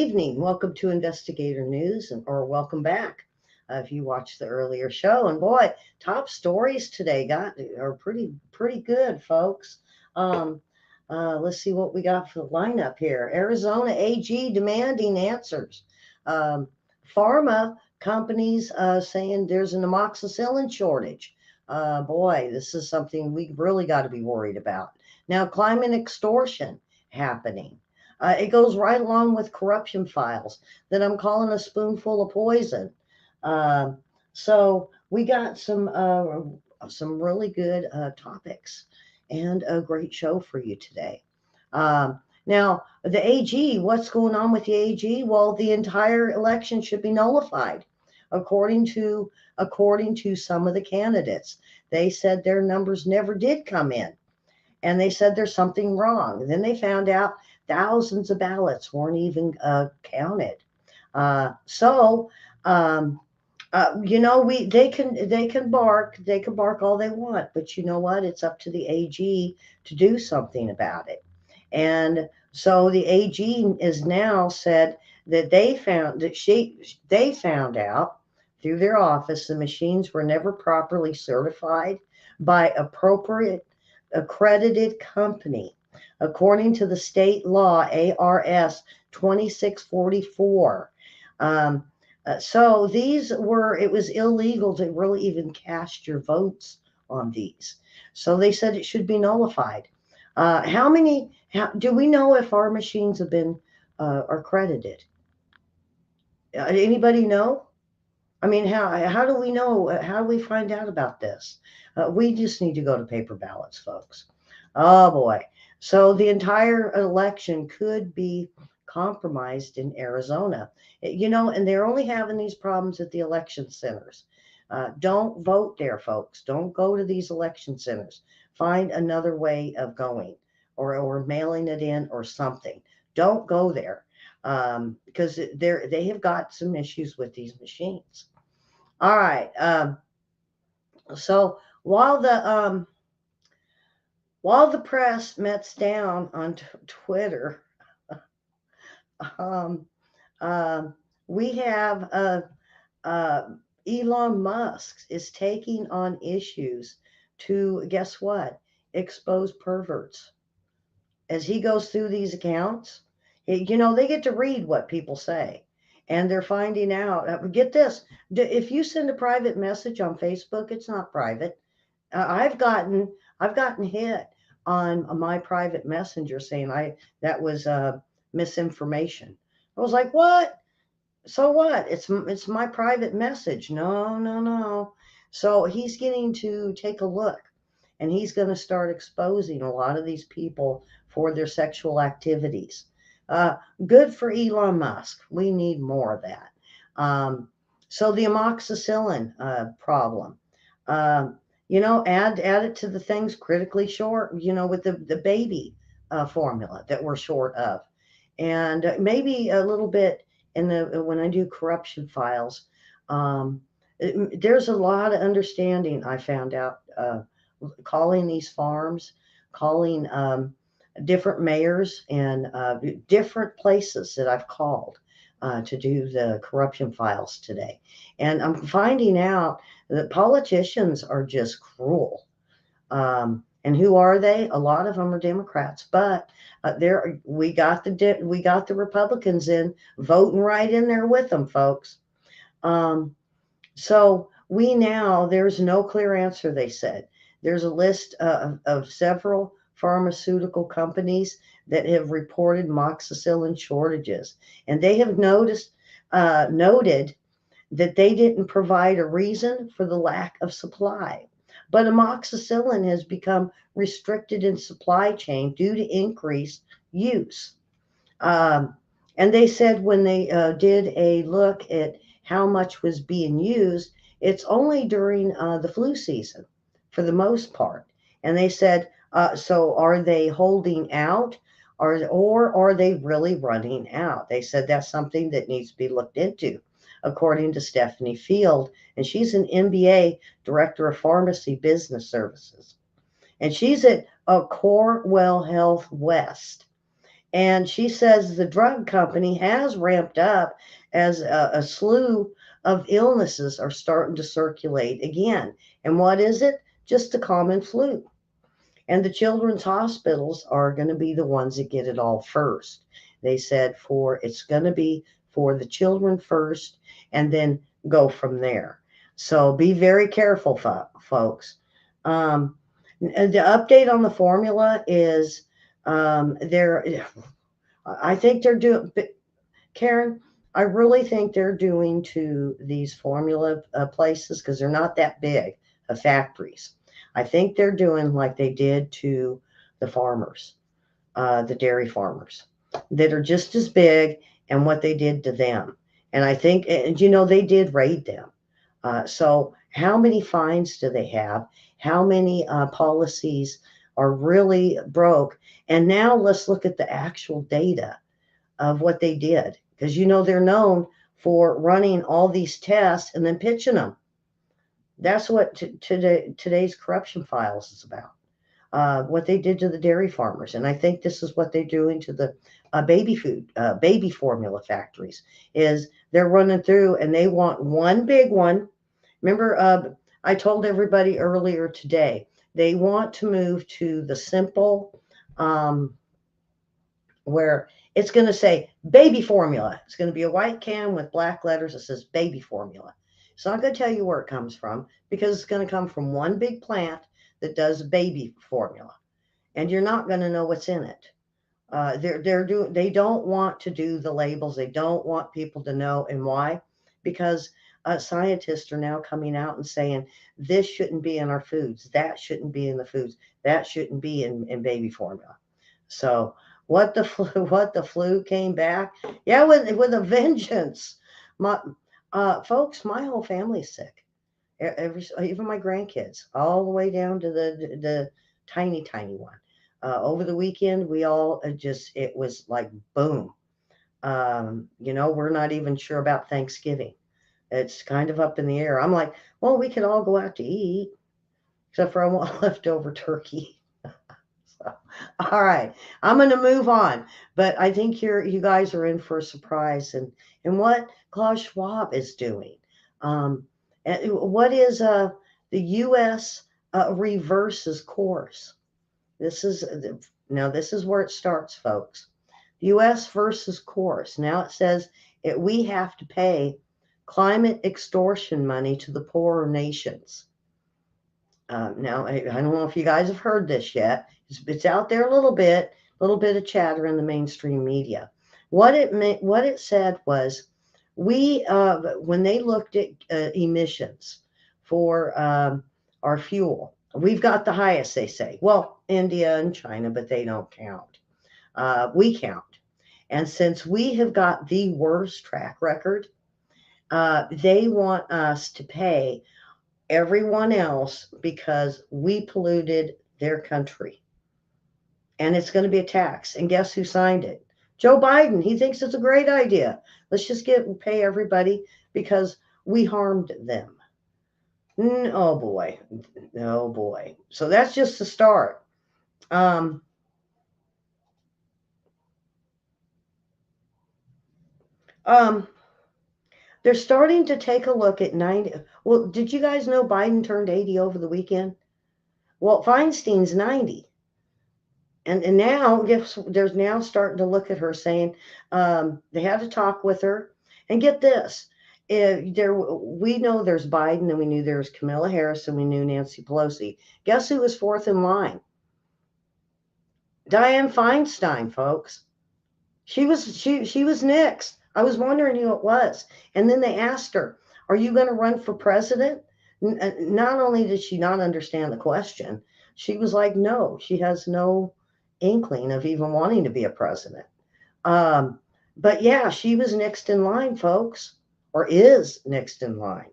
evening. Welcome to Investigator News, or welcome back if you watched the earlier show. And boy, top stories today are pretty good, folks. Um, let's see what we got for the lineup here. Arizona AG demanding answers. Um, Pharma companies saying there's an amoxicillin shortage. Boy, this is something we really got to be worried about. Now, climate extortion happening. It goes right along with corruption files that I'm calling a spoonful of poison. Uh, so we got some really good topics and a great show for you today. Now, the AG, what's going on with the AG? Well, the entire election should be nullified, according to some of the candidates. They said their numbers never did come in, and they said there's something wrong. Then they found out thousands of ballots weren't even counted. So we they can bark all they want, but you know what? It's up to the AG to do something about it. And so the AG is now said that they found out through their office the machines were never properly certified by appropriate accredited company according to the state law ARS 2644. Um, so it was illegal to really even cast your votes on these. So they said it should be nullified. Do we know if our machines have been are credited? Anybody know? I mean, how do we know? How do we find out about this? We just need to go to paper ballots, folks. Oh boy. So the entire election could be compromised in Arizona. And they're only having these problems at the election centers. Don't vote there, folks. Don't go to these election centers. Find another way of going, or mailing it in or something. Don't go there, because they have got some issues with these machines. All right. So while the press mets down on Twitter, um, uh, we have uh, Elon Musk is taking on issues to, guess what, expose perverts as he goes through these accounts. They get to read what people say, and they're finding out. Get this: if you send a private message on Facebook, it's not private. Uh, I've gotten I've gotten hit on my private messenger saying I that was misinformation. I was like, what? So what? It's my private message. No, no, no. So he's getting to take a look, and he's going to start exposing a lot of these people for their sexual activities. Uh, Good for Elon Musk. We need more of that. Um, so the amoxicillin problem. Add it to the things critically short. With the baby formula that we're short of, and maybe a little bit when I do corruption files. Um, there's a lot of understanding I found out calling these farms, calling different mayors and different places that I've called to do the corruption files today. And I'm finding out that politicians are just cruel. And who are they? A lot of them are Democrats, but we got the Republicans in voting right in there with them, folks. Um, so there's no clear answer, they said. There's a list of several pharmaceutical companies that have reported moxicillin shortages, and they have noted that they didn't provide a reason for the lack of supply. But amoxicillin has become restricted in supply chain due to increased use. Um, and they said when they did a look at how much was being used, it's only during the flu season for the most part. And they said, so are they holding out, or are they really running out? They said that's something that needs to be looked into, according to Stephanie Field. And she's an MBA director of pharmacy business services. And she's at Corewell Health West. And she says the drug company has ramped up as a slew of illnesses are starting to circulate again. And what is it? Just the common flu. And the children's hospitals are going to be the ones that get it all first. They said it's going to be for the children first and then go from there. So be very careful, folks. Um, the update on the formula is they're I think they're doing, Karen, I really think they're doing to these formula places because they're not that big of factories. I think they're doing like they did to the farmers, the dairy farmers, that are just as big and what they did to them. And I think, and they did raid them. So, how many fines do they have? How many policies are really broke? And now let's look at the actual data of what they did, because they're known for running all these tests and then pitching them. That's what today's corruption files is about. What they did to the dairy farmers, and I think this is what they're doing to the baby formula factories. Is they're running through and they want one big one. Remember, I told everybody earlier today they want to move to the simple, um, where it's going to say baby formula. It's going to be a white can with black letters that says baby formula. It's not going to tell you where it comes from because it's going to come from one big plant that does baby formula, and you're not going to know what's in it. They don't want to do the labels. They don't want people to know, and why? Because scientists are now coming out and saying this shouldn't be in our foods, that shouldn't be in the foods, that shouldn't be in baby formula. So what the flu? What the flu came back? Yeah, with a vengeance. My folks, my whole family's sick. Even my grandkids, all the way down to the tiny one. Over the weekend, we all just it was like boom. We're not even sure about Thanksgiving. It's kind of up in the air. I'm like, well, we could all go out to eat, except for I want leftover turkey. So, all right, I'm going to move on, but I think you guys are in for a surprise, and what Klaus Schwab is doing. Um, and what is the U.S. Reverses course? This is Now this is where it starts, folks. U.S. versus course. Now it says we have to pay climate extortion money to the poorer nations. Now, I don't know if you guys have heard this yet. It's out there a little bit of chatter in the mainstream media. What it said was, when they looked at emissions for our fuel, we've got the highest, they say. Well, India and China, but they don't count. We count. And since we have got the worst track record, they want us to pay everyone else because we polluted their country. And it's going to be a tax. And guess who signed it? Joe Biden. He thinks it's a great idea. Let's just pay everybody because we harmed them. Oh boy. Oh boy. So that's just the start. Um, um, they're starting to take a look at 90. Well, did you guys know Biden turned 80 over the weekend? Well, Feinstein's 90. And now there's now starting to look at her saying they had to talk with her. And get this, we know there's Biden, and we knew there was Kamala Harris, and we knew Nancy Pelosi. Guess who was fourth in line? Dianne Feinstein, folks. She was next. I was wondering who it was, and then they asked her, "Are you going to run for president?" Not only did she not understand the question, she was like, "No." She has no inkling of even wanting to be a president. Um, but yeah, she was next in line, folks, or is next in line.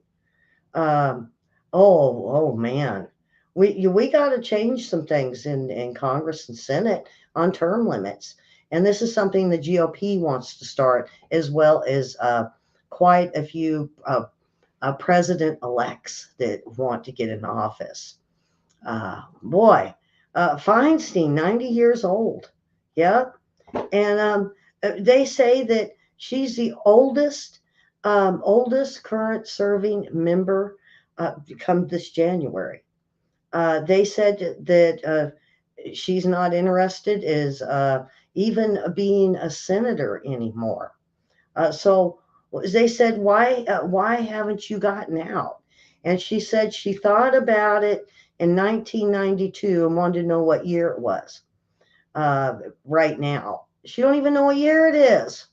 Um, oh man, we got to change some things in Congress and Senate on term limits, and this is something the GOP wants to start, as well as quite a few president elects that want to get in office. Boy, Feinstein, 90 years old. Yep. And they say that she's the oldest current serving member come this January. They said that she's not interested is even being a senator anymore. So they said, why haven't you gotten out? And she said she thought about it in 1992 and wanted to know what year it was. Right now, she don't even know what year it is.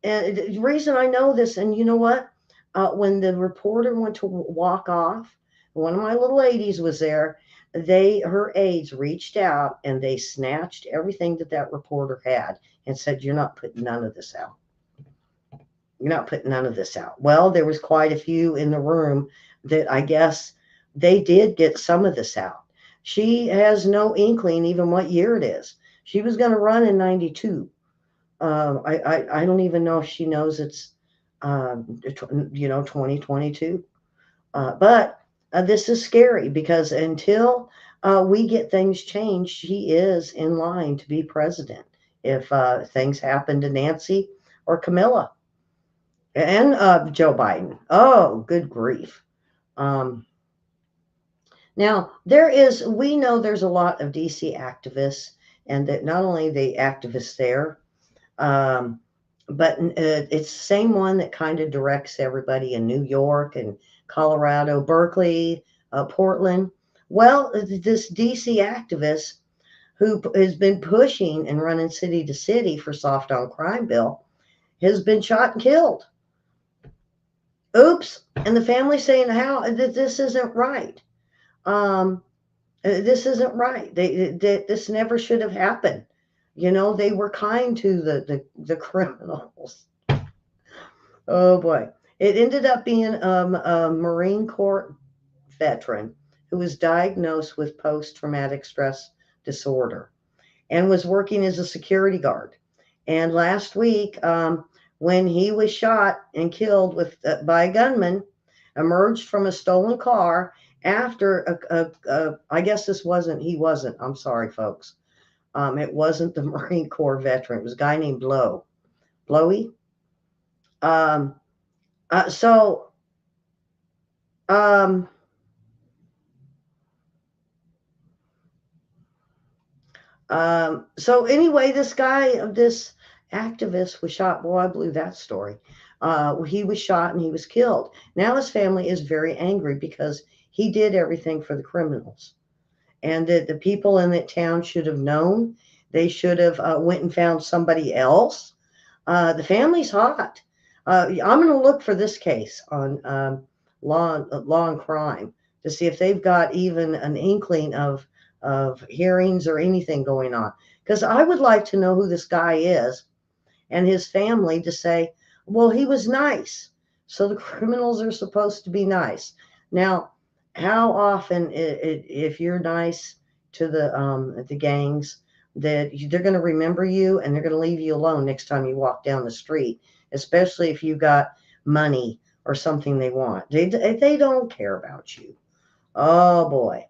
And the reason I know this, and you know what? When the reporter went to walk off, one of my little ladies was there. Her aides reached out and they snatched everything that reporter had and said, "You're not putting none of this out. You're not putting none of this out." Well, there was quite a few in the room that I guess they did get some of this out. She has no inkling even what year it is. She was going to run in 92. I don't even know if she knows it's, 2022. But this is scary because until we get things changed, she is in line to be president if things happen to Nancy or Camilla and Joe Biden. Oh, good grief. Um, Now, we know there's a lot of DC activists, and that not only the activists there, um, but it's the same one that kind of directs everybody in New York and Colorado, Berkeley, Portland. Well, this DC activist who has been pushing and running city to city for soft on crime bill has been shot and killed. Oops. And the family saying how that this isn't right. Um, this isn't right. This never should have happened. They were kind to the criminals. Oh boy. It ended up being a Marine Corps veteran who was diagnosed with post traumatic stress disorder and was working as a security guard. And last week, when he was shot and killed by a gunman, emerged from a stolen car after I guess he wasn't, I'm sorry, folks. It wasn't the Marine Corps veteran. It was a guy named Blowy. Um, so, um, so anyway, this activist was shot. Boy, I believe that story. He was shot and he was killed. Now his family is very angry because he did everything for the criminals, and that the people in that town should have known. They should have went and found somebody else. The family's hot. I'm going to look for this case on law and crime to see if they've got even an inkling of hearings or anything going on. Because I would like to know who this guy is and his family to say, well, he was nice. So the criminals are supposed to be nice. Now, how often, if you're nice to the gangs, that they're going to remember you and they're going to leave you alone next time you walk down the street, especially if you got money or something they want. They don't care about you. Oh boy.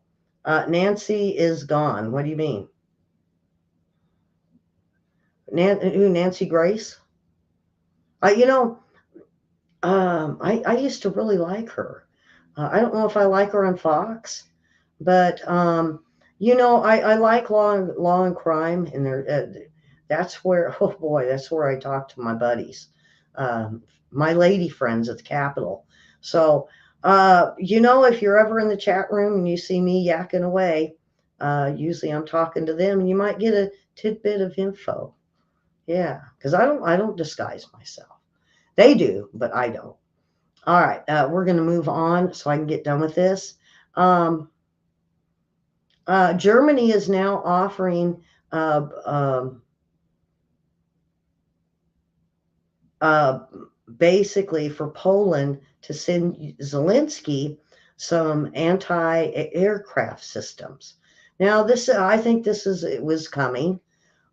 Nancy is gone. What do you mean? Nancy Grace? Uh, you know, I used to really like her. I don't know if I like her on Fox, but I like law and crime, and that's where oh boy, that's where I talk to my buddies, my lady friends at the Capitol. So if you're ever in the chat room and you see me yakking away, usually I'm talking to them, and you might get a tidbit of info. Yeah, because I don't disguise myself. They do, but I don't. All right, we're going to move on so I can get done with this. Um, Germany is now offering uh, um, uh, basically for Poland to send Zelensky some anti-aircraft systems. Now, I think it was coming.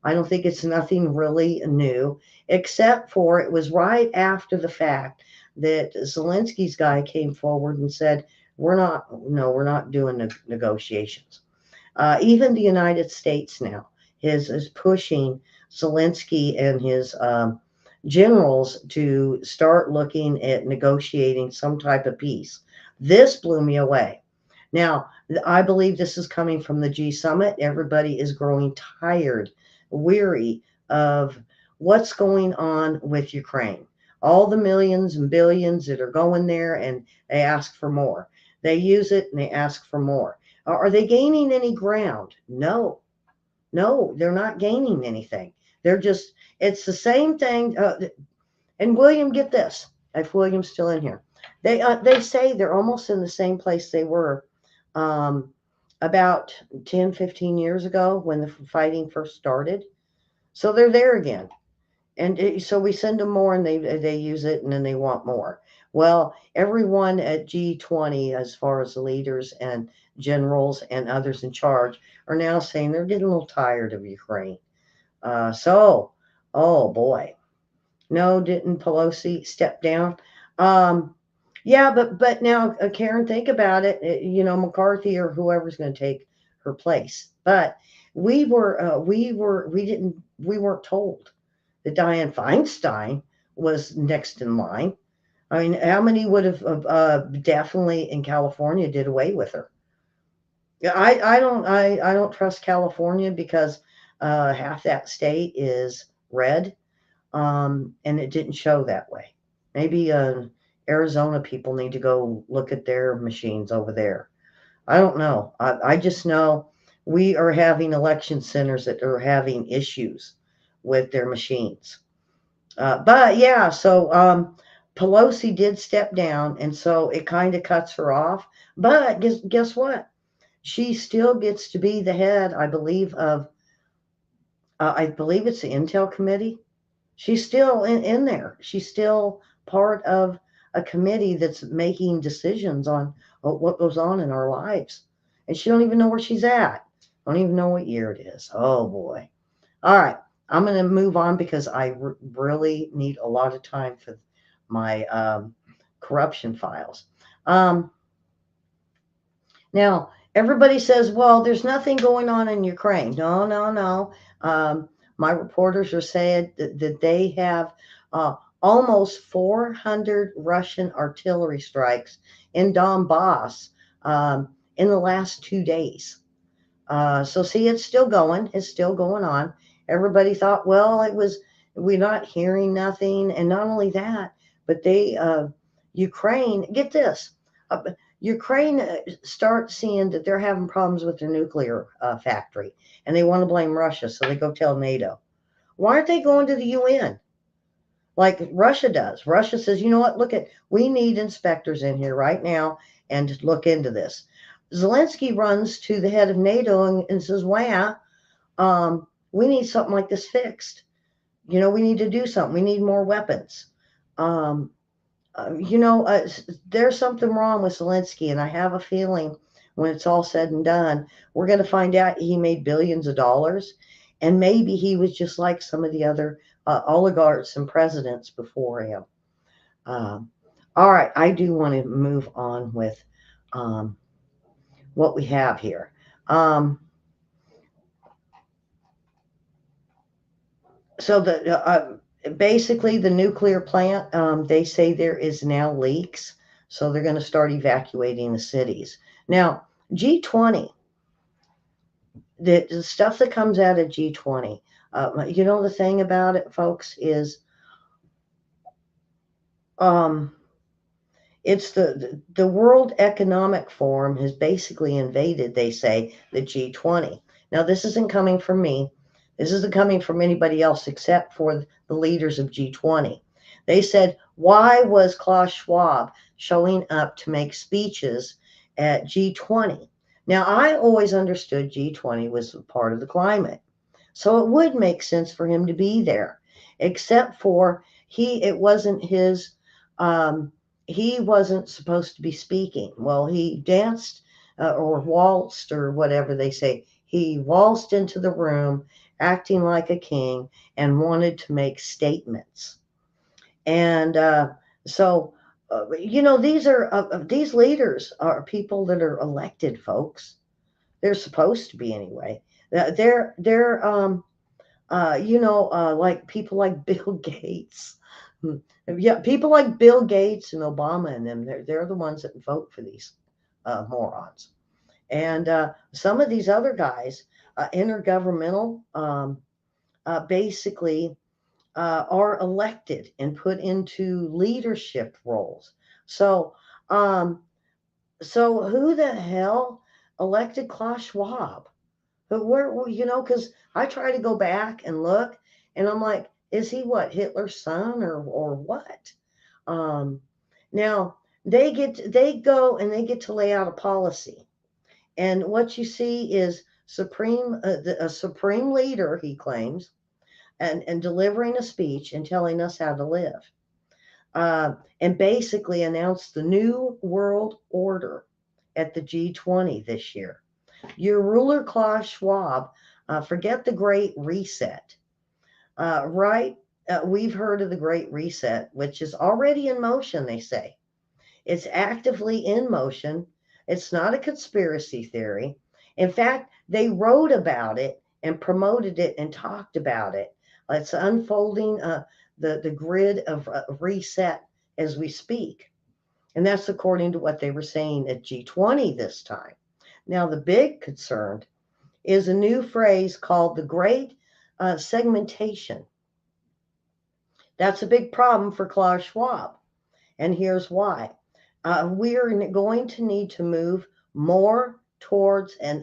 I don't think it's nothing really new, except for it was right after the fact that Zelensky's guy came forward and said, we're not doing negotiations. Even the United States now is pushing Zelensky and his generals to start looking at negotiating some type of peace. This blew me away. Now, I believe this is coming from the G summit. Everybody is growing tired, weary of what's going on with Ukraine. All the millions and billions that are going there, and they ask for more. They use it and they ask for more. Are they gaining any ground? No, no, they're not gaining anything. They're just, it's the same thing. And William, get this, if William's still in here, they say they're almost in the same place they were um, about 10, 15 years ago when the fighting first started. So they're there again. And so we send them more and they use it and then they want more. Well, everyone at G20, as far as the leaders and generals and others in charge, are now saying they're getting a little tired of Ukraine. So, oh boy, no, didn't Pelosi step down? Um, yeah, but now, Karen, think about it. McCarthy or whoever's going to take her place. But we weren't told that Dianne Feinstein was next in line. I mean, how many would have definitely in California did away with her? Yeah, I don't trust California because half that state is red, and it didn't show that way. Maybe Arizona people need to go look at their machines over there. I don't know. I just know we are having election centers that are having issues with their machines. But yeah, so Pelosi did step down, and so it kind of cuts her off. But guess what? She still gets to be the head, I believe, of I believe it's the Intel Committee. She's still in there. She's still part of a committee that's making decisions on what goes on in our lives. And she don't even know where she's at. Don't even know what year it is. Oh boy. All right. I'm going to move on because I really need a lot of time for my corruption files. Um, Now, everybody says, well, there's nothing going on in Ukraine. No, no, no. My reporters are saying that they have almost 400 Russian artillery strikes in Donbass in the last 2 days. So see, it's still going. It's still going on. Everybody thought, well, we're not hearing nothing. And not only that, but Ukraine, get this, uh, Ukraine start seeing that they're having problems with their nuclear factory and they want to blame Russia. So they go tell NATO. Why aren't they going to the UN like Russia does? Russia says, you know what, we need inspectors in here right now and look into this. Zelensky runs to the head of NATO and says, wow, we need something like this fixed. We need to do something. We need more weapons. Um, there's something wrong with Zelensky, and I have a feeling when it's all said and done, we're going to find out he made billions of dollars, and maybe he was just like some of the other oligarchs and presidents before him. Um, all right, I do want to move on with um, what we have here. Um, so basically the nuclear plant, they say there is now leaks, so they're going to start evacuating the cities. Now, G20, the stuff that comes out of G20, the thing about it, folks, is um, it's the World Economic Forum has basically invaded, they say, the G20. Now, this isn't coming from me. This isn't coming from anybody else except for the leaders of G20. They said, why was Klaus Schwab showing up to make speeches at G20? Now, I always understood G20 was part of the climate. So it would make sense for him to be there, except for it wasn't his, he wasn't supposed to be speaking. Well, he danced or waltzed or whatever they say. He waltzed into the room acting like a king and wanted to make statements. And so, these leaders are people that are elected, folks. They're supposed to be anyway. They're Like people like Bill Gates. Hmm. Yeah, people like Bill Gates and Obama and them, they're the ones that vote for these morons. And some of these other guys, intergovernmental, basically are elected and put into leadership roles. So, um, so who the hell elected Klaus Schwab? Because I try to go back and look, and I'm like, is he what, Hitler's son or what? Um, Now they go and they get to lay out a policy, and what you see is a supreme leader, he claims, and delivering a speech and telling us how to live, and basically announced the new world order at the G20 this year. Your ruler, Klaus Schwab, forget the Great Reset, right? We've heard of the Great Reset, which is already in motion, they say. It's actively in motion. It's not a conspiracy theory. In fact, they wrote about it and promoted it and talked about it. It's unfolding the grid of reset as we speak. And that's according to what they were saying at G20 this time. Now, the big concern is a new phrase called the great segmentation. That's a big problem for Klaus Schwab. And here's why. We are going to need to move more towards a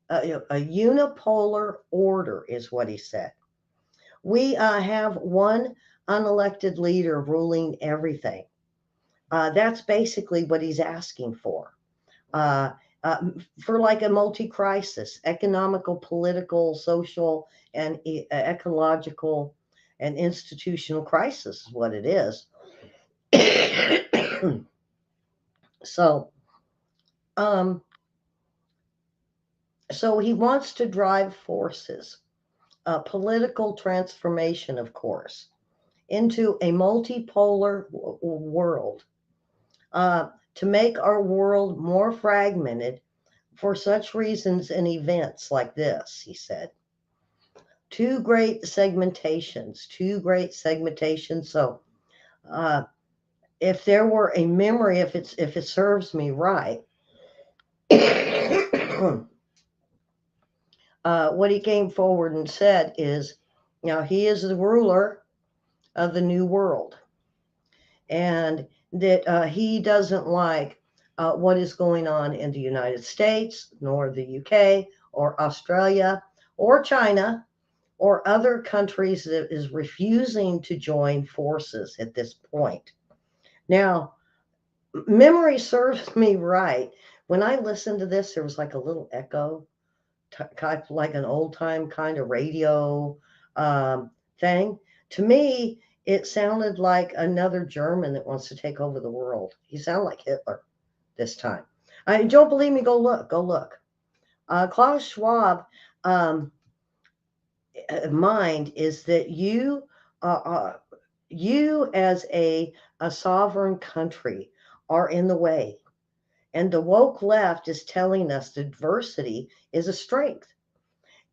unipolar order, is what he said. We have one unelected leader ruling everything. That's basically what he's asking uh, uh, for like a multi-crisis, economical, political, social, and ecological and institutional crisis is what it is. so, um, so he wants to drive forces, a political transformation, of course, into a multipolar world, to make our world more fragmented for such reasons and events like this, he said. Two great segmentations. So, uh, if there were a memory, if it serves me right, what he came forward and said is, he is the ruler of the new world, and that he doesn't like what is going on in the United States, nor the UK, or Australia, or China, or other countries that is refusing to join forces at this point. Now, memory serves me right. When I listened to this, there was like a little echo, kind of like an old time kind of radio um, thing. To me, it sounded like another German that wants to take over the world. He sounded like Hitler this time. I don't believe me? Go look. Go look. Klaus Schwab um, mind is that you as a sovereign country are in the way, and the woke left is telling us that diversity is a strength.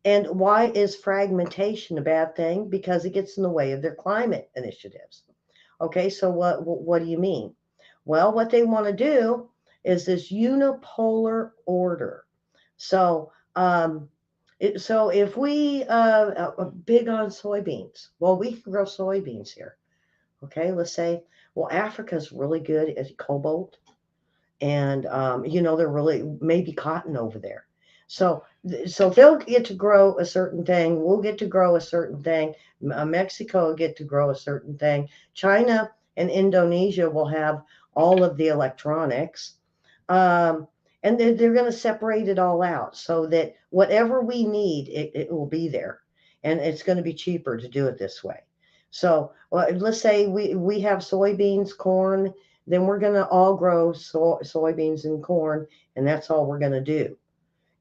And why is fragmentation a bad thing? Because it gets in the way of their climate initiatives. Okay, so what do you mean? Well, what they want to do is this unipolar order. So so if we big on soybeans, well, we can grow soybeans here. Okay, let's say, well, Africa's really good at cobalt, and they're really maybe cotton over there. So they'll get to grow a certain thing. We'll get to grow a certain thing. Mexico will get to grow a certain thing. China and Indonesia will have all of the electronics. Um, and they're going to separate it all out so that whatever we need, it will be there. And it's going to be cheaper to do it this way. So let's say we have soybeans, corn, then we're going to all grow soybeans and corn, and that's all we're going to do.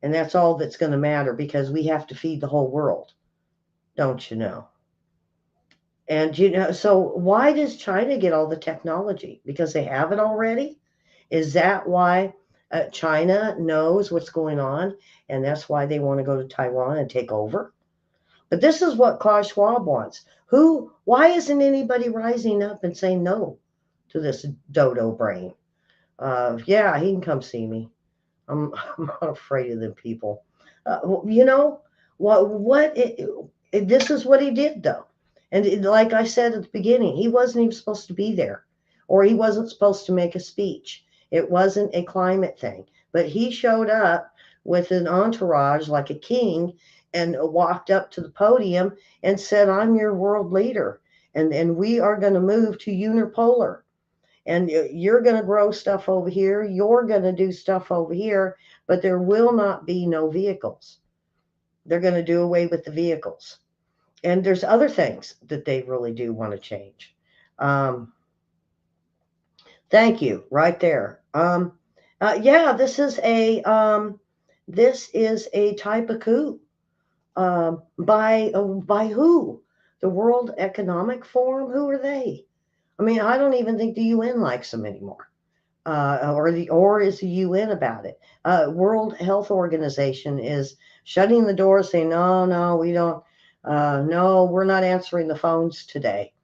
And that's all that's going to matter because we have to feed the whole world, don't you know? And so why does China get all the technology? Because they have it already? Is that why China knows what's going on, and that's why they want to go to Taiwan and take over? But this is what Klaus Schwab wants. Why isn't anybody rising up and saying no to this dodo brain? Yeah, he can come see me. I'm not afraid of them people. You know this is what he did though, and like I said at the beginning, he wasn't even supposed to be there, or he wasn't supposed to make a speech. It wasn't a climate thing, but he showed up with an entourage like a king and walked up to the podium and said, "I'm your world leader, and we are going to move to unipolar." And you're going to grow stuff over here, you're going to do stuff over here, but there will not be no vehicles. They're going to do away with the vehicles. And there's other things that they really do want to change. um, Thank you right there. Yeah, this is a type of coup. By who? The World Economic Forum? Who are they? I mean, I don't even think the UN likes them anymore. Or is the UN about it? World Health Organization is shutting the door, saying no, no, we don't. No, we're not answering the phones today.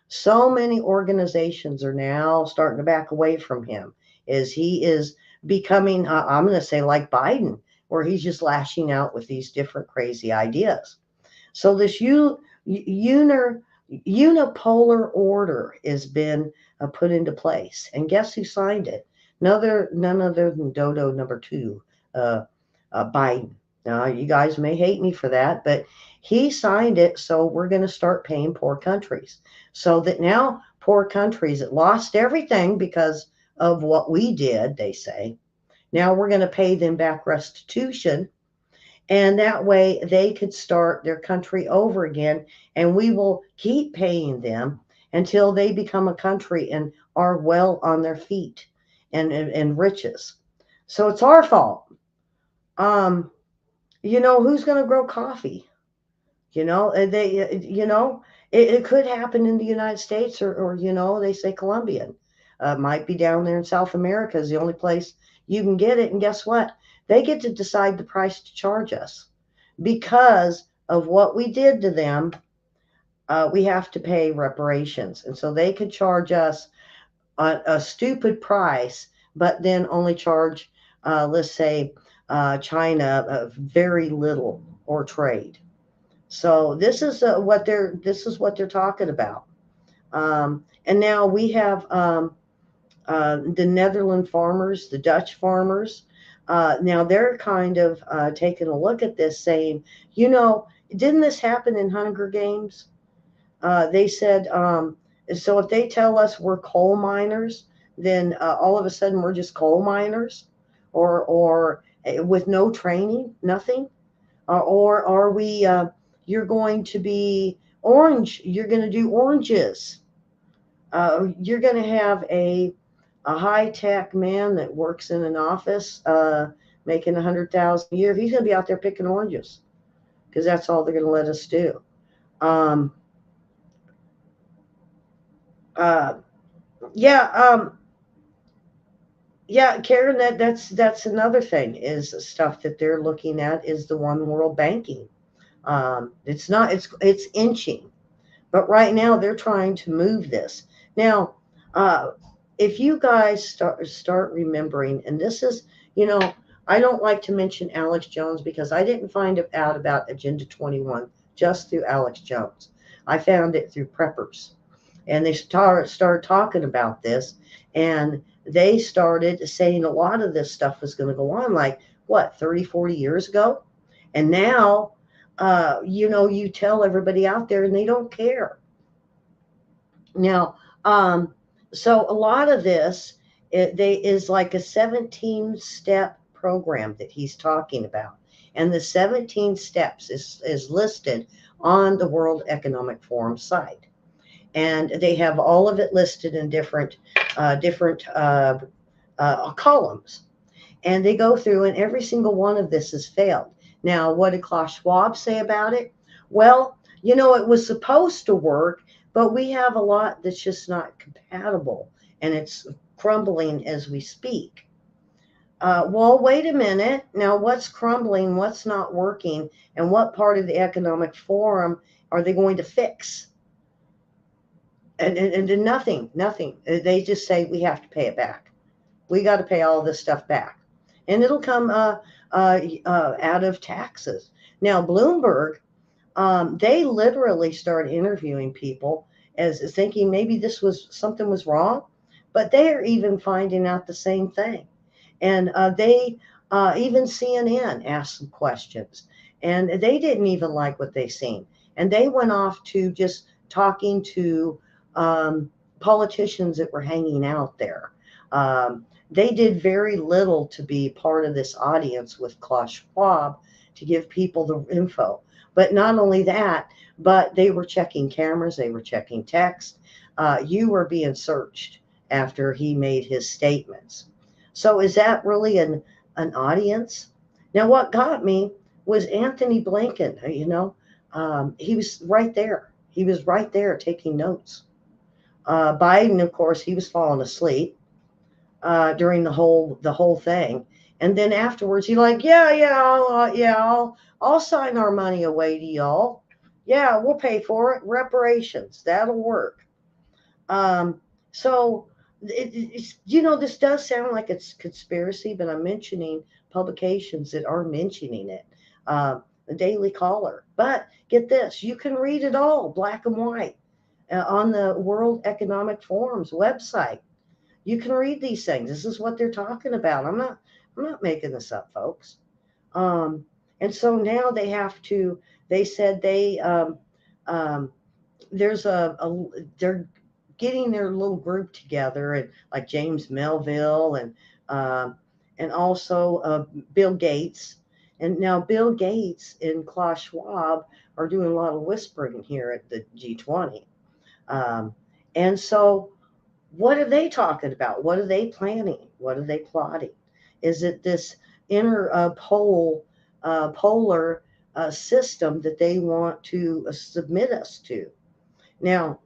So many organizations are now starting to back away from him as he is becoming, I'm going to say, like Biden, where he's just lashing out with these different crazy ideas. So this uner, unipolar order has been put into place, and guess who signed it? None other than Dodo number two, uh, Biden. Now you guys may hate me for that, but he signed it. So we're going to start paying poor countries, so that now poor countries that lost everything because of what we did, they say, now we're going to pay them back restitution, and that way they could start their country over again, and we will keep paying them until they become a country and are well on their feet and riches. So it's our fault. um who's going to grow coffee? It could happen in the United States, or they say Colombian. Might be down there in South America is the only place you can get it. And guess what? They get to decide the price to charge us because of what we did to them. We have to pay reparations. And so they could charge us a stupid price, but then only charge, let's say, China very little or trade. So this is what they're talking about. And now we have the Netherlands farmers, the Dutch farmers. Now they're kind of taking a look at this, saying, you know, didn't this happen in Hunger Games? They said, so if they tell us we're coal miners, then all of a sudden we're just coal miners, or with no training, nothing. Or are we? You're going to be orange. You're going to do oranges. You're going to have a high tech man that works in an office, making 100,000 a year. He's going to be out there picking oranges because that's all they're going to let us do. Um, uh, yeah, yeah, Karen. That's another thing is stuff that they're looking at is the one world banking. It's not. It's inching. But right now they're trying to move this. Now, uh, if you guys start remembering, and this is, you know, I don't like to mention Alex Jones because I didn't find out about Agenda 21 just through Alex Jones. I found it through preppers, and they started talking about this, and they started saying a lot of this stuff was going to go on, like what, 30, 40 years ago, and now, you tell everybody out there, and they don't care. Now, so a lot of this they is like a 17-step program that he's talking about, and the 17 steps is listed on the World Economic Forum site, and they have all of it listed in different columns, and they go through, and every single one of this has failed. Now, what did Klaus Schwab say about it? Well, it was supposed to work, but we have a lot that's just not compatible, and it's crumbling as we speak. Well, wait a minute. Now, what's crumbling? What's not working? And what part of the economic forum are they going to fix? And nothing, nothing. They just say we have to pay it back. We got to pay all this stuff back, and it'll come out of taxes. Now, Bloomberg, they literally started interviewing people as thinking maybe this was something was wrong, but they are even finding out the same thing. And they even CNN asked some questions, and they didn't even like what they seen, and they went off to just talking to um, politicians that were hanging out there. They did very little to be part of this audience with Klaus Schwab to give people the info. But not only that, but they were checking cameras, they were checking text. You were being searched after he made his statements. So is that really an audience? Now, what got me was Anthony Blinken. He was right there. He was right there taking notes. Biden, of course, he was falling asleep during the whole thing, and then afterwards, he's like, I'll sign our money away to y'all. Yeah, we'll pay for it. Reparations, that'll work. So this does sound like it's conspiracy, but I'm mentioning publications that are mentioning it. The Daily Caller. But get this, you can read it all, black and white, on the World Economic Forum's website. You can read these things. This is what they're talking about. I'm not making this up, folks. Um, and so now they have to. They said um, there's they're getting their little group together, and like James Melville um, and also Bill Gates. And now Bill Gates and Klaus Schwab are doing a lot of whispering here at the G20. Um, and so what are they talking about? What are they planning? What are they plotting? Is it this inner polar system that they want to submit us to? Now,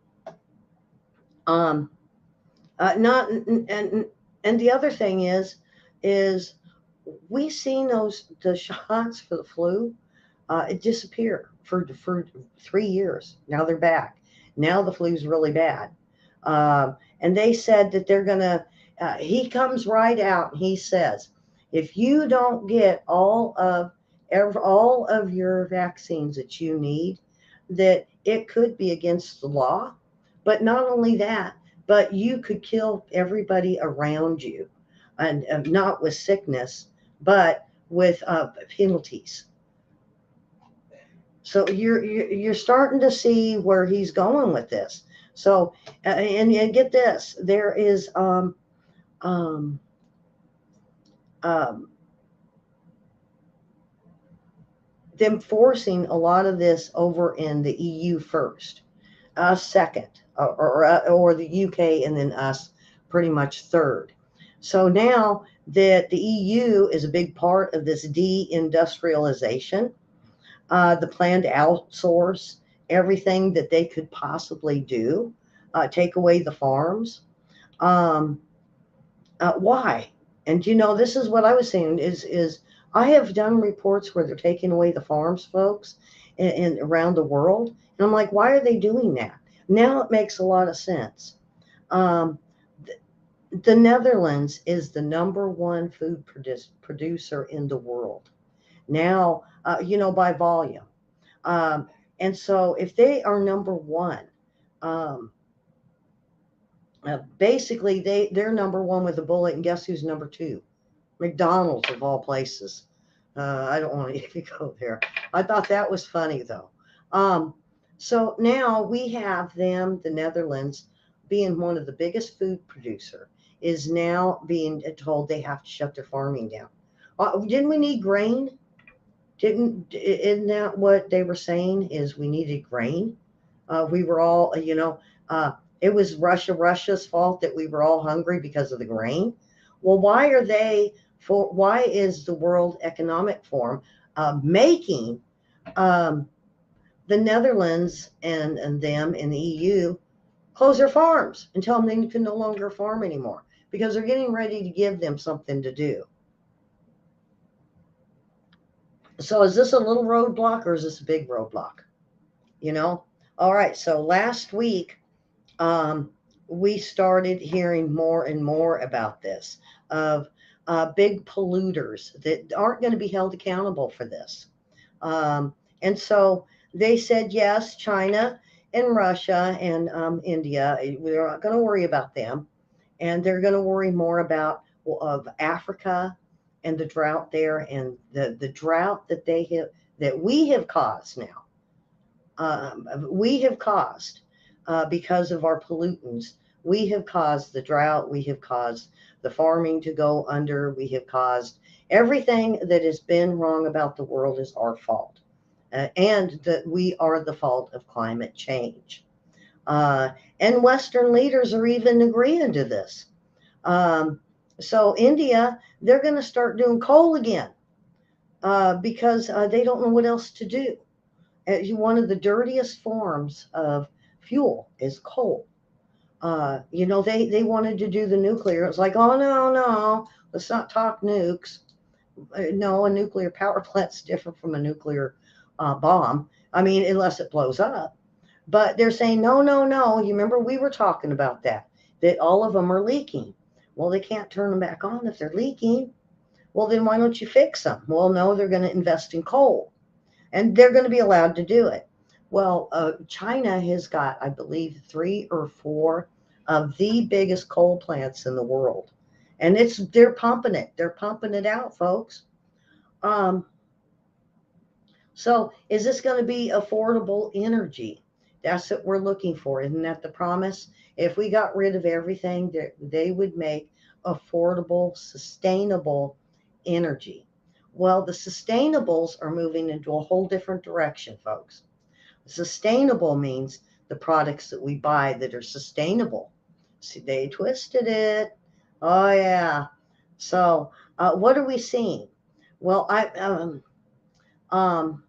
um, not and the other thing is we seen the shots for the flu it disappear for 3 years. Now they're back. Now the flu's really bad. And they said that they're going to, he comes right out and he says, if you don't get all of your vaccines that you need, that it could be against the law. But not only that, but you could kill everybody around you, and not with sickness, but with penalties. So you're starting to see where he's going with this. So and get this, there is um, um, them forcing a lot of this over in the EU first, us second, or the UK, and then us pretty much third. So now that the EU is a big part of this deindustrialization, the plan to outsource everything that they could possibly do, take away the farms. Um, why? And this is what I was saying is I have done reports where they're taking away the farms, folks, and around the world, and I'm like, why are they doing that? Now it makes a lot of sense. Um, the Netherlands is the number one food producer in the world now, by volume. Um, and so if they are number one, um, basically they're number one with a bullet, and guess who's number two? McDonald's of all places. I don't want to even go there. I thought that was funny though. Um, so now we have them, the Netherlands, being one of the biggest food producer, is now being told they have to shut their farming down. Didn't we need grain? Isn't that what they were saying? Is we needed grain? We were all, it was Russia's fault that we were all hungry because of the grain. Well, why is the World Economic Forum making um, the Netherlands and them in the EU close their farms and tell them they can no longer farm anymore because they're getting ready to give them something to do? So is this a little roadblock or is this a big roadblock? You know? All right. So last week, um, we started hearing more and more about this of big polluters that aren't going to be held accountable for this. And so they said, yes, China and Russia and India, we're not going to worry about them. And they're going to worry more about of Africa and the drought there and the drought that they have that we have caused now. We have caused because of our pollutants. We have caused the drought. We have caused the farming to go under. We have caused everything that has been wrong about the world is our fault, and that we are the fault of climate change. Uh, and Western leaders are even agreeing to this. Um, so India, they're going to start doing coal again because they don't know what else to do. One of the dirtiest forms of fuel is coal. They wanted to do the nuclear. It was like, oh, no, no, let's not talk nukes. No, a nuclear power plant's different from a nuclear bomb. I mean, unless it blows up. But they're saying, no, no, no. You remember we were talking about that all of them are leaking. Well, they can't turn them back on if they're leaking. Well, then why don't you fix them? Well, no, they're going to invest in coal and they're going to be allowed to do it. Well, China has got, I believe, three or four of the biggest coal plants in the world, and they're pumping it. They're pumping it out, folks. Um, so, is this going to be affordable energy? That's what we're looking for. Isn't that the promise? If we got rid of everything, they would make affordable, sustainable energy. Well, the sustainables are moving into a whole different direction, folks. Sustainable means the products that we buy that are sustainable. See, they twisted it. Oh, yeah. So, what are we seeing? Well, um,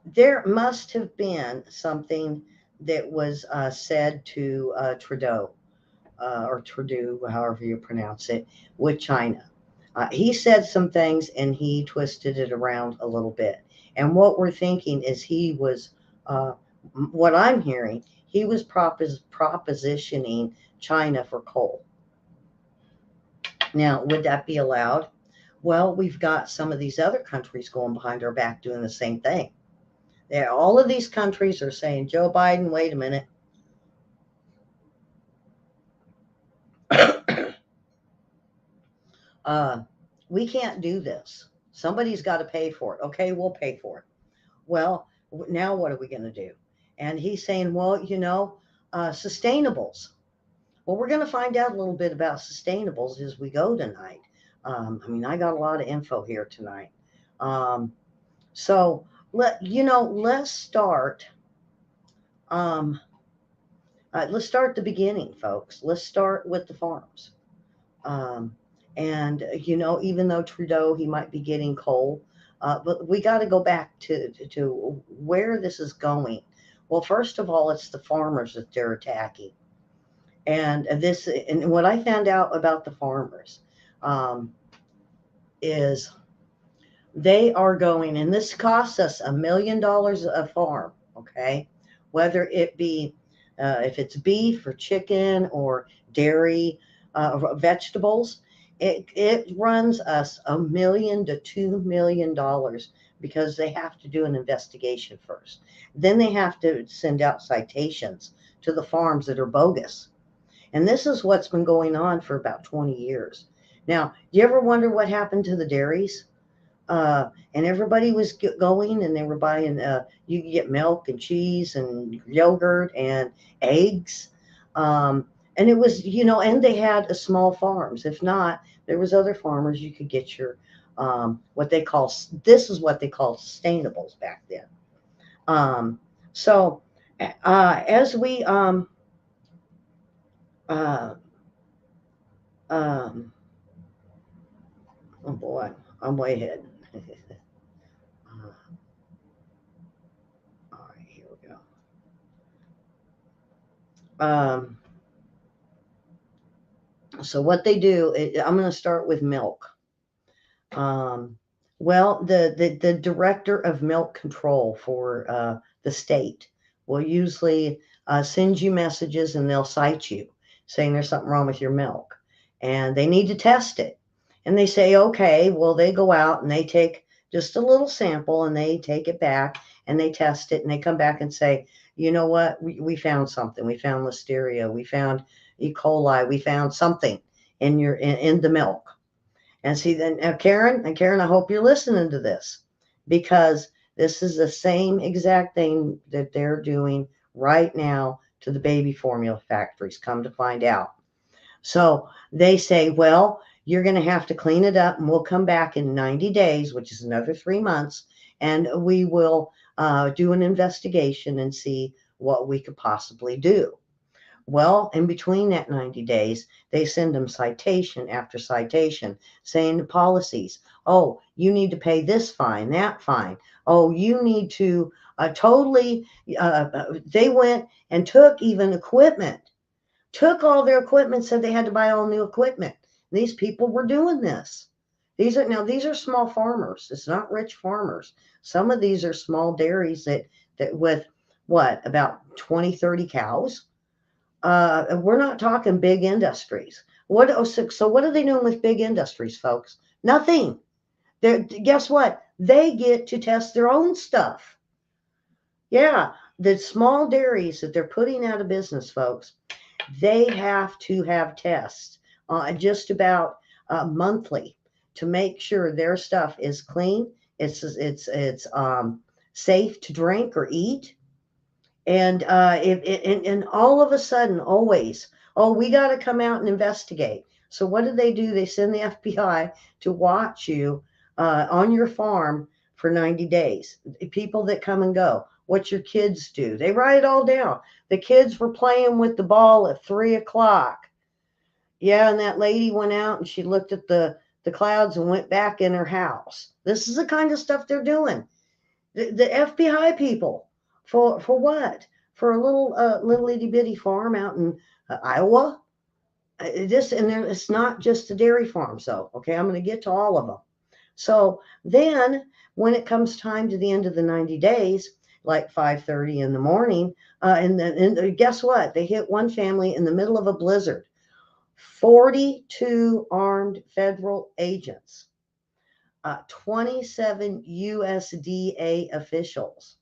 there must have been something that was said to Trudeau or Trudeau, however you pronounce it, with China. He said some things and he twisted it around a little bit. And what we're thinking is uh, what I'm hearing, he was propositioning China for coal. Now, would that be allowed? Well, we've got some of these other countries going behind our back doing the same thing. All of these countries are saying, Joe Biden, wait a minute. uh, we can't do this. Somebody's got to pay for it. Okay, we'll pay for it. Well, now what are we going to do? And he's saying, well, sustainables. Well, we're going to find out a little bit about sustainables as we go tonight. I got a lot of info here tonight. Um, so let's start. Um, let's start the beginning, folks. Let's start with the farms. Um, and even though Trudeau, he might be getting coal, but we got to go back to where this is going. Well, first of all, it's the farmers that they're attacking, and what I found out about the farmers um, is they are going, and this costs us $1 million a farm, okay? Whether it be if it's beef or chicken or dairy, vegetables, it runs us $1 to $2 million because they have to do an investigation first. Then they have to send out citations to the farms that are bogus. And this is what's been going on for about 20 years. Now, do you ever wonder what happened to the dairies? And everybody was going and they were buying, you could get milk and cheese and yogurt and eggs. And it was, and they had a small farms. If not, there was other farmers you could get your, this is what they called sustainables back then. Um, so as we, uh, um, oh boy, I'm way ahead. All right, here we go. Um, so what they do, I'm going to start with milk. Um, well, the director of milk control for the state will usually send you messages and they'll cite you saying there's something wrong with your milk and they need to test it. And they say, okay, well, they go out and they take just a little sample and they take it back and they test it and they come back and say, you know what, we found something. We found listeria. We found E. coli. We found something in the milk. And see, then Karen, I hope you're listening to this because this is the same exact thing that they're doing right now to the baby formula factories, come to find out. So they say, well, you're going to have to clean it up and we'll come back in 90 days, which is another 3 months, and we will do an investigation and see what we could possibly do. Well, in between that 90 days, they send them citation after citation saying the policies. Oh, you need to pay this fine, that fine. Oh, you need to totally, they went and took even equipment, took all their equipment, said they had to buy all new equipment. These people were doing this. These are small farmers. It's not rich farmers. Some of these are small dairies that with what, about 20, 30 cows. We're not talking big industries. So what are they doing with big industries, folks? Nothing. Guess what? They get to test their own stuff. Yeah, the small dairies that they're putting out of business, folks, they have to have tests just about monthly to make sure their stuff is clean. It's safe to drink or eat. And all of a sudden, always, oh, we got to come out and investigate. So what do? They send the FBI to watch you on your farm for 90 days. People that come and go, what your kids do. They write it all down. The kids were playing with the ball at 3 o'clock. Yeah, and that lady went out and she looked at the clouds and went back in her house. This is the kind of stuff they're doing. The FBI people for what? For a little itty bitty farm out in Iowa. It's not just the dairy farms, though. Okay, I'm going to get to all of them. So then, when it comes time to the end of the 90 days, like 5:30 in the morning, and guess what? They hit one family in the middle of a blizzard. 42 armed federal agents, 27 U.S.A. officials,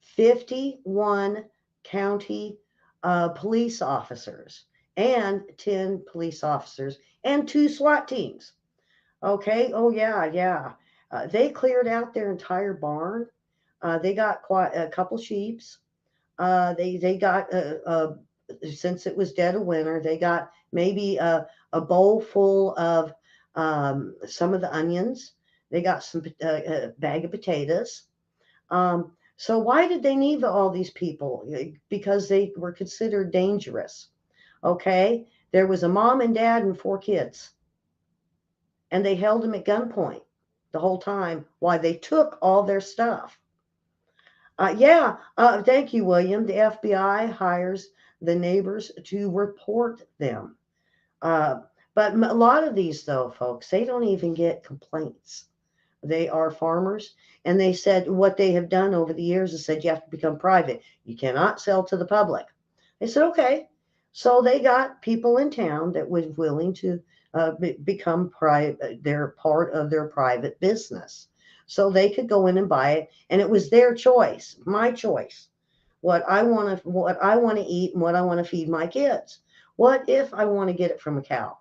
51 county police officers, and 10 police officers, and 2 SWAT teams. Okay. Oh, yeah. Yeah. They cleared out their entire barn. They got quite a couple sheeps. They got since it was dead of winter, they got maybe a bowl full of some of the onions. They got some a bag of potatoes. So why did they need all these people? Because they were considered dangerous. Okay, there was a mom and dad and 4 kids, and they held them at gunpoint the whole time while they took all their stuff. Yeah, thank you, William. The FBI hires the neighbors to report them. Uh, but a lot of these, though, folks, they don't even get complaints. They are farmers, and they said what they have done over the years is said you have to become private. You cannot sell to the public. They said, okay. So they got people in town that was willing to become private. They're part of their private business. So they could go in and buy it, and it was their choice, my choice, what I want to eat and what I want to feed my kids. What if I want to get it from a cow?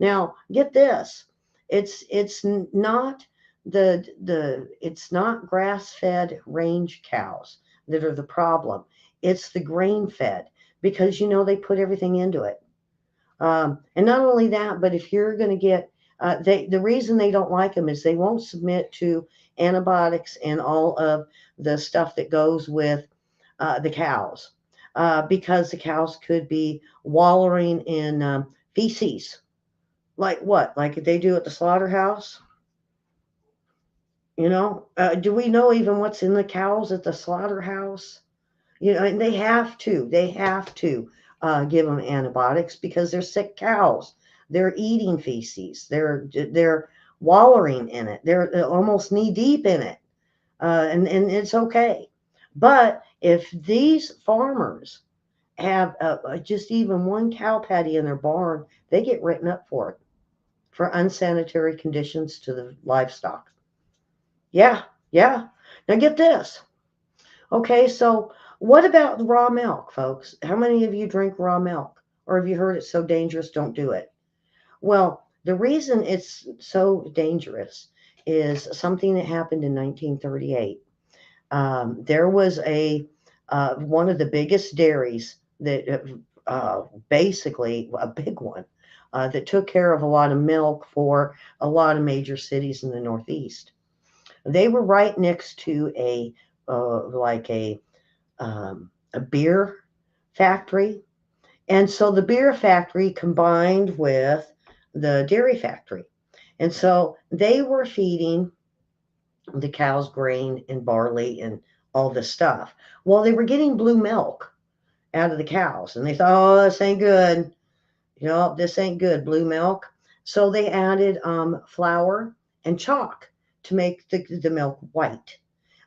Now, get this. It's not it's not grass-fed range cows that are the problem. It's the grain-fed because they put everything into it. And not only that, but if you're going to get the reason they don't like them is they won't submit to antibiotics and all of the stuff that goes with the cows because the cows could be wallowing in feces. Like what? Like they do at the slaughterhouse? Do we know even what's in the cows at the slaughterhouse? And they have to give them antibiotics because they're sick cows. They're eating feces. They're wallowing in it. They're almost knee deep in it, and it's okay. But if these farmers have just even one cow patty in their barn, they get written up for it, for unsanitary conditions to the livestock. Yeah, yeah. Now get this. Okay, so what about raw milk, folks? How many of you drink raw milk? Or have you heard it's so dangerous, don't do it? Well, the reason it's so dangerous is something that happened in 1938. There was a one of the biggest dairies that basically a big one that took care of a lot of milk for a lot of major cities in the Northeast. They were right next to like a beer factory, and so the beer factory combined with the dairy factory, and so they were feeding the cows grain and barley and all this stuff. Well, they were getting blue milk out of the cows, and they thought, oh, this ain't good. You know, this ain't good, blue milk. So they added flour and chalk to make the milk white.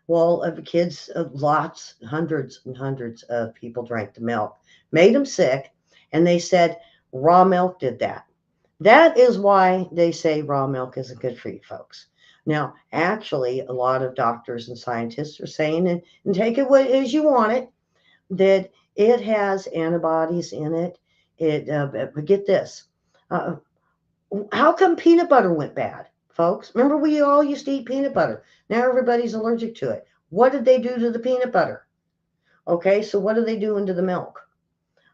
Well, of the kids, lots, hundreds and hundreds of people drank the milk, made them sick, and they said raw milk did that. That is why they say raw milk isn't good for you, folks. Now, actually, a lot of doctors and scientists are saying, and take it as you want it, that it has antibodies in it. But get this. Uh, how come peanut butter went bad, folks? Remember, we all used to eat peanut butter. Now everybody's allergic to it. What did they do to the peanut butter? Okay, so what are they doing to the milk?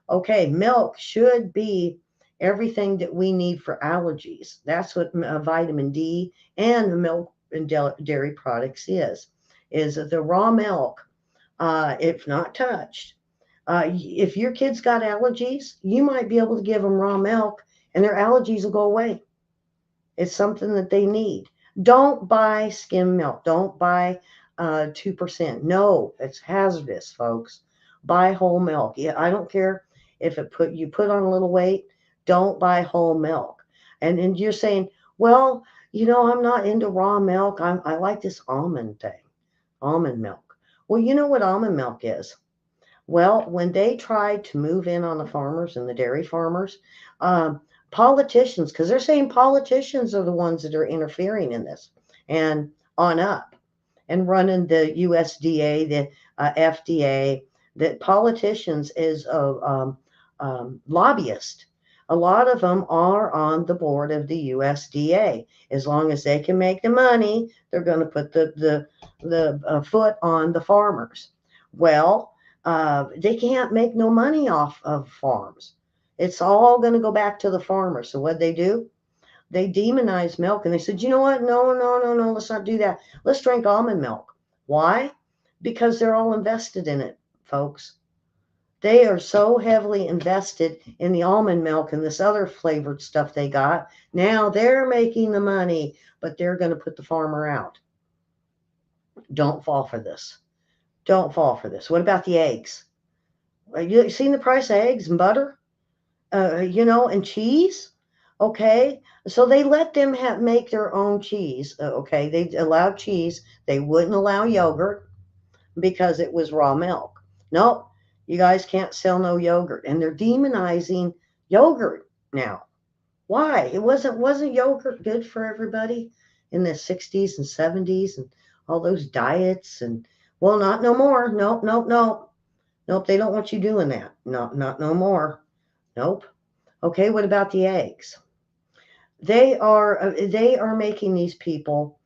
Okay, milk should be everything that we need for allergies. That's what vitamin D and milk and dairy products is the raw milk, if not touched. If your kid's got allergies, you might be able to give them raw milk and their allergies will go away. It's something that they need. Don't buy skim milk. Don't buy 2%. No, it's hazardous, folks. Buy whole milk. Yeah, I don't care if you put on a little weight. Don't buy whole milk. And you're saying, well, I'm not into raw milk. I like this almond thing, almond milk. Well, you know what almond milk is? Well, when they tried to move in on the farmers and the dairy farmers, politicians, because they're saying politicians are the ones that are interfering in this and on up and running the USDA, the FDA, that politicians is lobbyists. A lot of them are on the board of the USDA. As long as they can make the money, they're going to put the foot on the farmers. Well, they can't make no money off of farms. It's all going to go back to the farmer. So what they do? They demonize milk and they said, you know what? No, no, no, no, let's not do that. Let's drink almond milk. Why? Because they're all invested in it, folks. They are so heavily invested in the almond milk and this other flavored stuff they got. Now they're making the money, but they're going to put the farmer out. Don't fall for this. Don't fall for this. What about the eggs? You seen the price of eggs and butter? And cheese. Okay, so they let them make their own cheese. Okay, they allowed cheese. They wouldn't allow yogurt because it was raw milk. Nope, you guys can't sell no yogurt, and they're demonizing yogurt now. Why? It wasn't yogurt good for everybody in the 60s and 70s and all those diets and well, not no more. Nope, nope, nope. Nope, they don't want you doing that. No, not no more. Nope. Okay, what about the eggs? They are making these people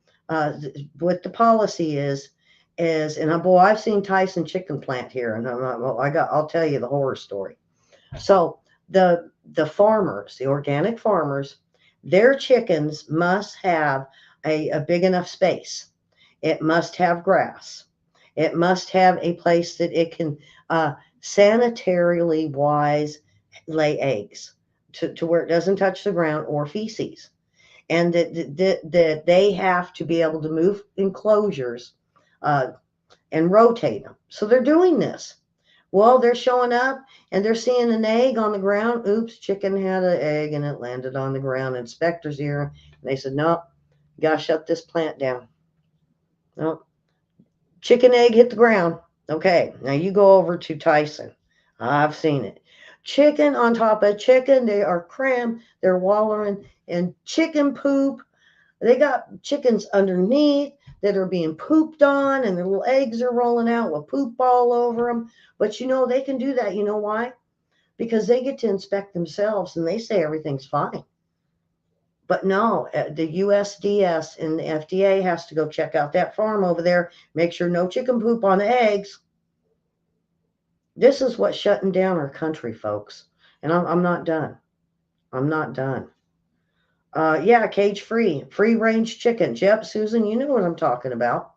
what the policy is and boy, I've seen Tyson chicken plant here, and I'll tell you the horror story. So the farmers, the organic farmers, their chickens must have a big enough space. It must have grass. It must have a place that it can sanitarily wise lay eggs to where it doesn't touch the ground or feces. And that they have to be able to move enclosures uh, and rotate them. So they're doing this. Well, they're showing up and they're seeing an egg on the ground. Oops, chicken had an egg and it landed on the ground. Inspectors here, and they said, no, you gotta shut this plant down. No, chicken egg hit the ground. Okay, now you go over to Tyson. I've seen it. Chicken on top of chicken. They are crammed. They're wallowing in chicken poop. They got chickens underneath that are being pooped on, and their little eggs are rolling out with poop all over them. But they can do that. You know why? Because they get to inspect themselves and they say everything's fine. But no, the USDS and the FDA has to go check out that farm over there, make sure no chicken poop on the eggs. This is what's shutting down our country, folks. And I'm not done. I'm not done. Yeah, cage free range chickens. Yep, Susan, you know what I'm talking about.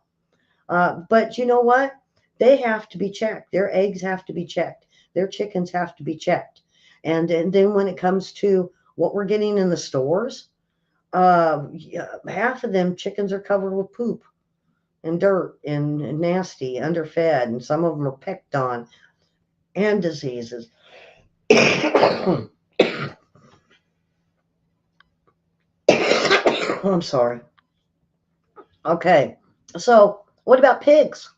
But you know what? They have to be checked. Their eggs have to be checked. Their chickens have to be checked. And then when it comes to what we're getting in the stores, yeah, half of them chickens are covered with poop and dirt and nasty, underfed, and some of them are pecked on and diseases. I'm sorry. Okay. So, what about pigs?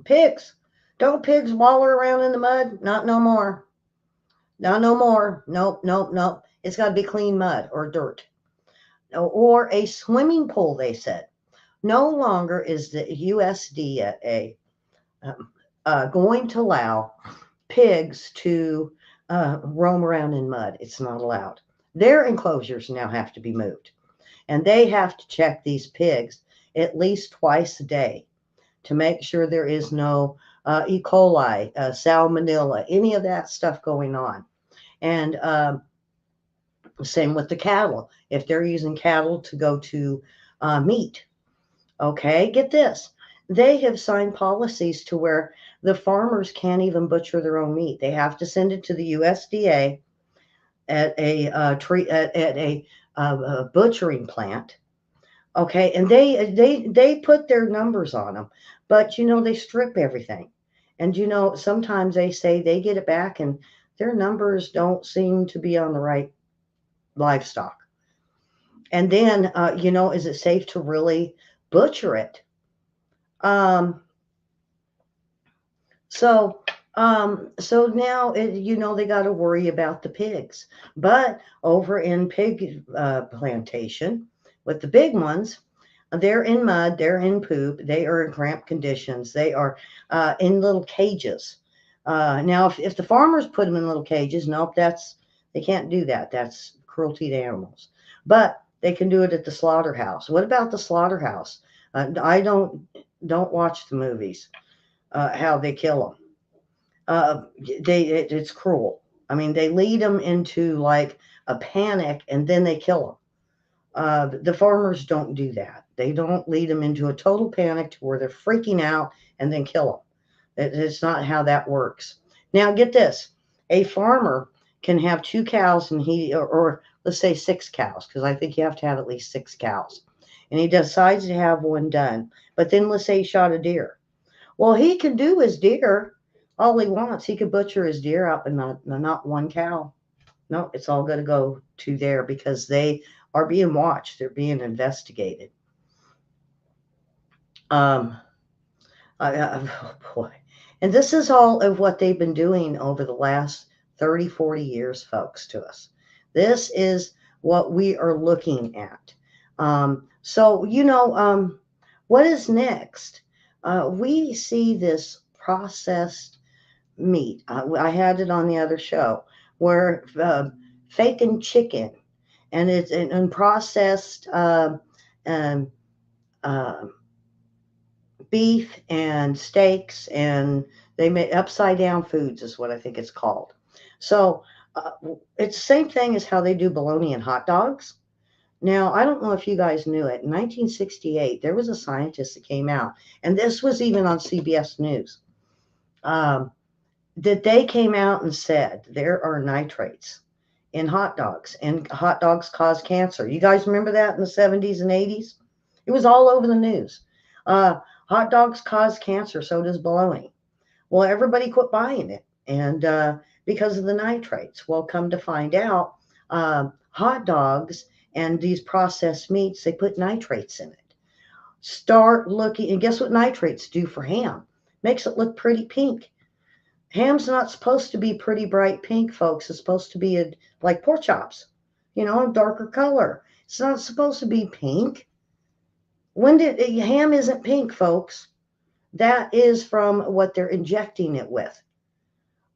Pigs. Don't pigs waller around in the mud? Not no more. Not no more. Nope, nope, nope. It's got to be clean mud or dirt. Or a swimming pool, they said. No longer is the USDA going to allow pigs to roam around in mud. It's not allowed. Their enclosures now have to be moved. And they have to check these pigs at least twice a day to make sure there is no E. coli, salmonella, any of that stuff going on. And same with the cattle. If they're using cattle to go to meat, okay, get this. They have signed policies to where the farmers can't even butcher their own meat. They have to send it to the USDA at a butchering plant. Okay, and they put their numbers on them, but they strip everything, and sometimes they say they get it back, and their numbers don't seem to be on the right livestock. And then, is it safe to really butcher it? Um, so, so now they got to worry about the pigs. But over in pig plantation, with the big ones, they're in mud, they're in poop, they are in cramped conditions, they are in little cages. Now, if the farmers put them in little cages, nope, they can't do that. That's cruelty to animals. But they can do it at the slaughterhouse. What about the slaughterhouse? I don't watch the movies. How they kill them. It's cruel. I mean, they lead them into like a panic and then they kill them. The farmers don't do that. They don't lead them into a total panic to where they're freaking out and then kill them. It's not how that works. Now, get this: a farmer can have two cows, and or let's say six cows, because I think you have to have at least six cows, and he decides to have one done. But then let's say he shot a deer. Well, he can do his deer all he wants. He could butcher his deer up, and not one cow. No, it's all going to go to there because they are being watched. They're being investigated. Um, oh boy. And this is all of what they've been doing over the last 30, 40 years, folks, to us. This is what we are looking at. So, what is next? We see this processed meat. I had it on the other show where faking chicken and it's and processed um, uh, beef and steaks, and they make upside down foods is what I think it's called. So it's the same thing as how they do bologna and hot dogs. Now, I don't know if you guys knew it. In 1968, there was a scientist that came out, and this was even on CBS News, um, that they came out and said there are nitrates in hot dogs, and hot dogs cause cancer. You guys remember that in the 70s and 80s? It was all over the news. Uh, Hot dogs cause cancer, so does bologna. Well, everybody quit buying it, and because of the nitrates. Well, come to find out, hot dogs and these processed meats, they put nitrates in it. Start looking, and guess what nitrates do for ham? Makes it look pretty pink. Ham's not supposed to be pretty bright pink, folks. It's supposed to be like pork chops, a darker color. It's not supposed to be pink. Ham isn't pink, folks? That is from what they're injecting it with.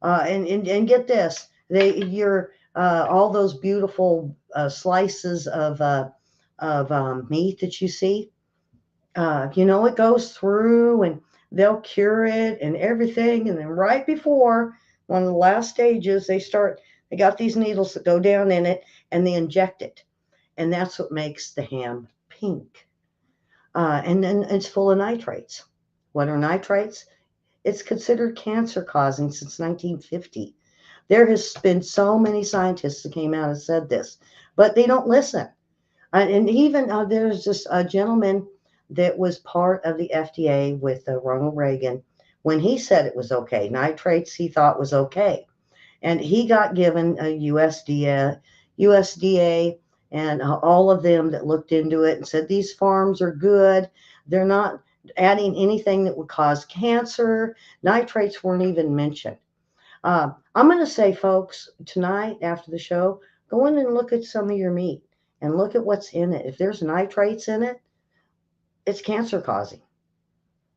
And get this, you're all those beautiful slices of meat that you see. It goes through and they'll cure it and everything. And then right before one of the last stages, they got these needles that go down in it and they inject it. And that's what makes the ham pink. And then it's full of nitrates. What are nitrates? It's considered cancer causing since 1950. There has been so many scientists that came out and said this, but they don't listen. And even there's this gentleman that was part of the FDA with Ronald Reagan. When he said it was okay, nitrates he thought was okay. And he got given a USDA and all of them that looked into it and said, these farms are good. They're not adding anything that would cause cancer. Nitrates weren't even mentioned. I'm going to say, folks, tonight after the show, go in and look at some of your meat and look at what's in it. If there's nitrates in it, it's cancer causing.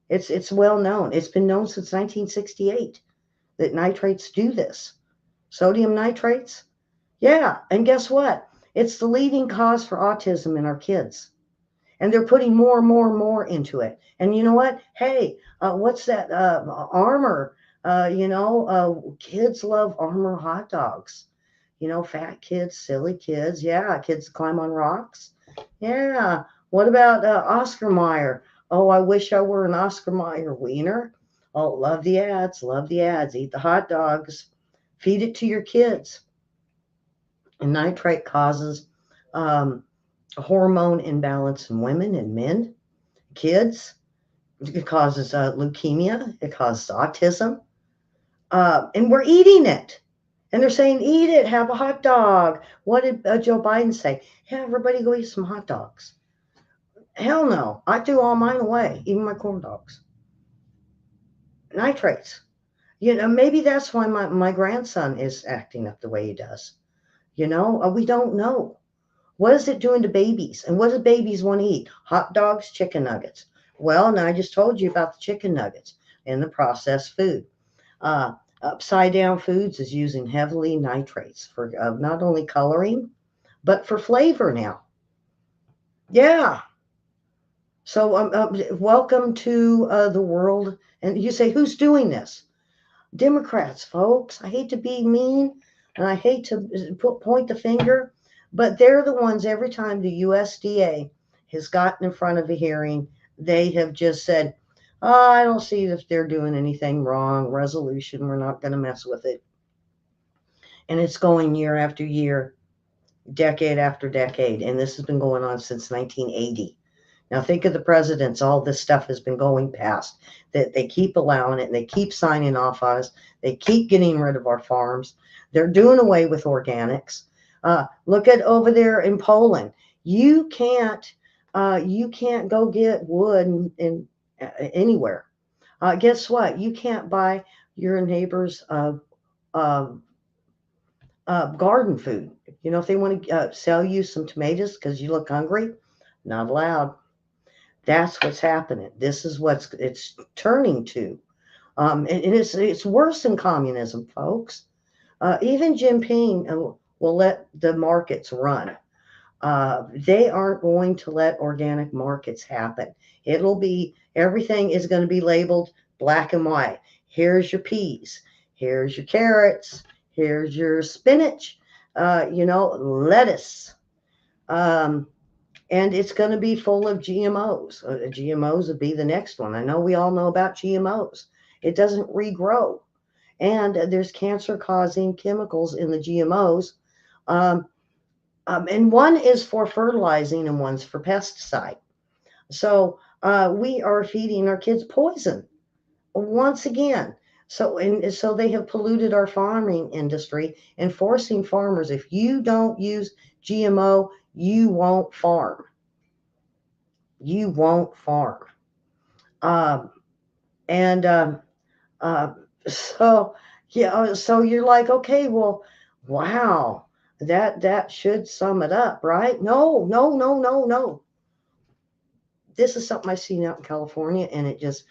It's well known. It's been known since 1968 that nitrates do this. Sodium nitrates? Yeah, and guess what? It's the leading cause for autism in our kids. And they're putting more and more and more into it. And you know what? Hey, what's that? Armor. Kids love Armor hot dogs. Fat kids, silly kids. Yeah, kids climb on rocks. Yeah. What about Oscar Mayer? Oh, I wish I were an Oscar Mayer wiener. Oh, love the ads. Love the ads. Eat the hot dogs. Feed it to your kids. And nitrate causes a hormone imbalance in women and men, kids. It causes leukemia. It causes autism. And we're eating it. And they're saying, eat it, have a hot dog. What did Joe Biden say? Yeah, everybody go eat some hot dogs. Hell no. I threw all mine away, even my corn dogs. Nitrates. Maybe that's why my grandson is acting up the way he does. We don't know. What is it doing to babies? And what do babies want to eat? Hot dogs, chicken nuggets. Well, and I just told you about the chicken nuggets and the processed food. Upside Down Foods is using heavily nitrates for not only coloring, but for flavor now. Yeah. So welcome to the world. And you say, who's doing this? Democrats, folks. I hate to be mean and I hate to point the finger, but they're the ones every time the USDA has gotten in front of a hearing, they have just said, oh, I don't see if they're doing anything wrong. Resolution, we're not going to mess with it. And it's going year after year, decade after decade. And this has been going on since 1980. Now think of the presidents, all this stuff has been going past, that they keep allowing it and they keep signing off on us. They keep getting rid of our farms. They're doing away with organics. Look at over there in Poland. You can't go get wood in anywhere. Guess what? You can't buy your neighbor's garden food. If they want to sell you some tomatoes because you look hungry, not allowed. That's what's happening. This is what it's turning to. And it's worse than communism, folks. Even Jinping will let the markets run. They aren't going to let organic markets happen. Everything is going to be labeled black and white. Here's your peas. Here's your carrots. Here's your spinach. Lettuce. And it's going to be full of GMOs. GMOs would be the next one. I know we all know about GMOs. It doesn't regrow. And there's cancer-causing chemicals in the GMOs. And one is for fertilizing and one's for pesticide. So we are feeding our kids poison. Once again, So they have polluted our farming industry and forcing farmers, if you don't use GMO, you won't farm. You won't farm. Um, and uh, so yeah, so you're like, okay, well, wow, that should sum it up, right? No, no, no, no, no. This is something I've seen out in California, and it just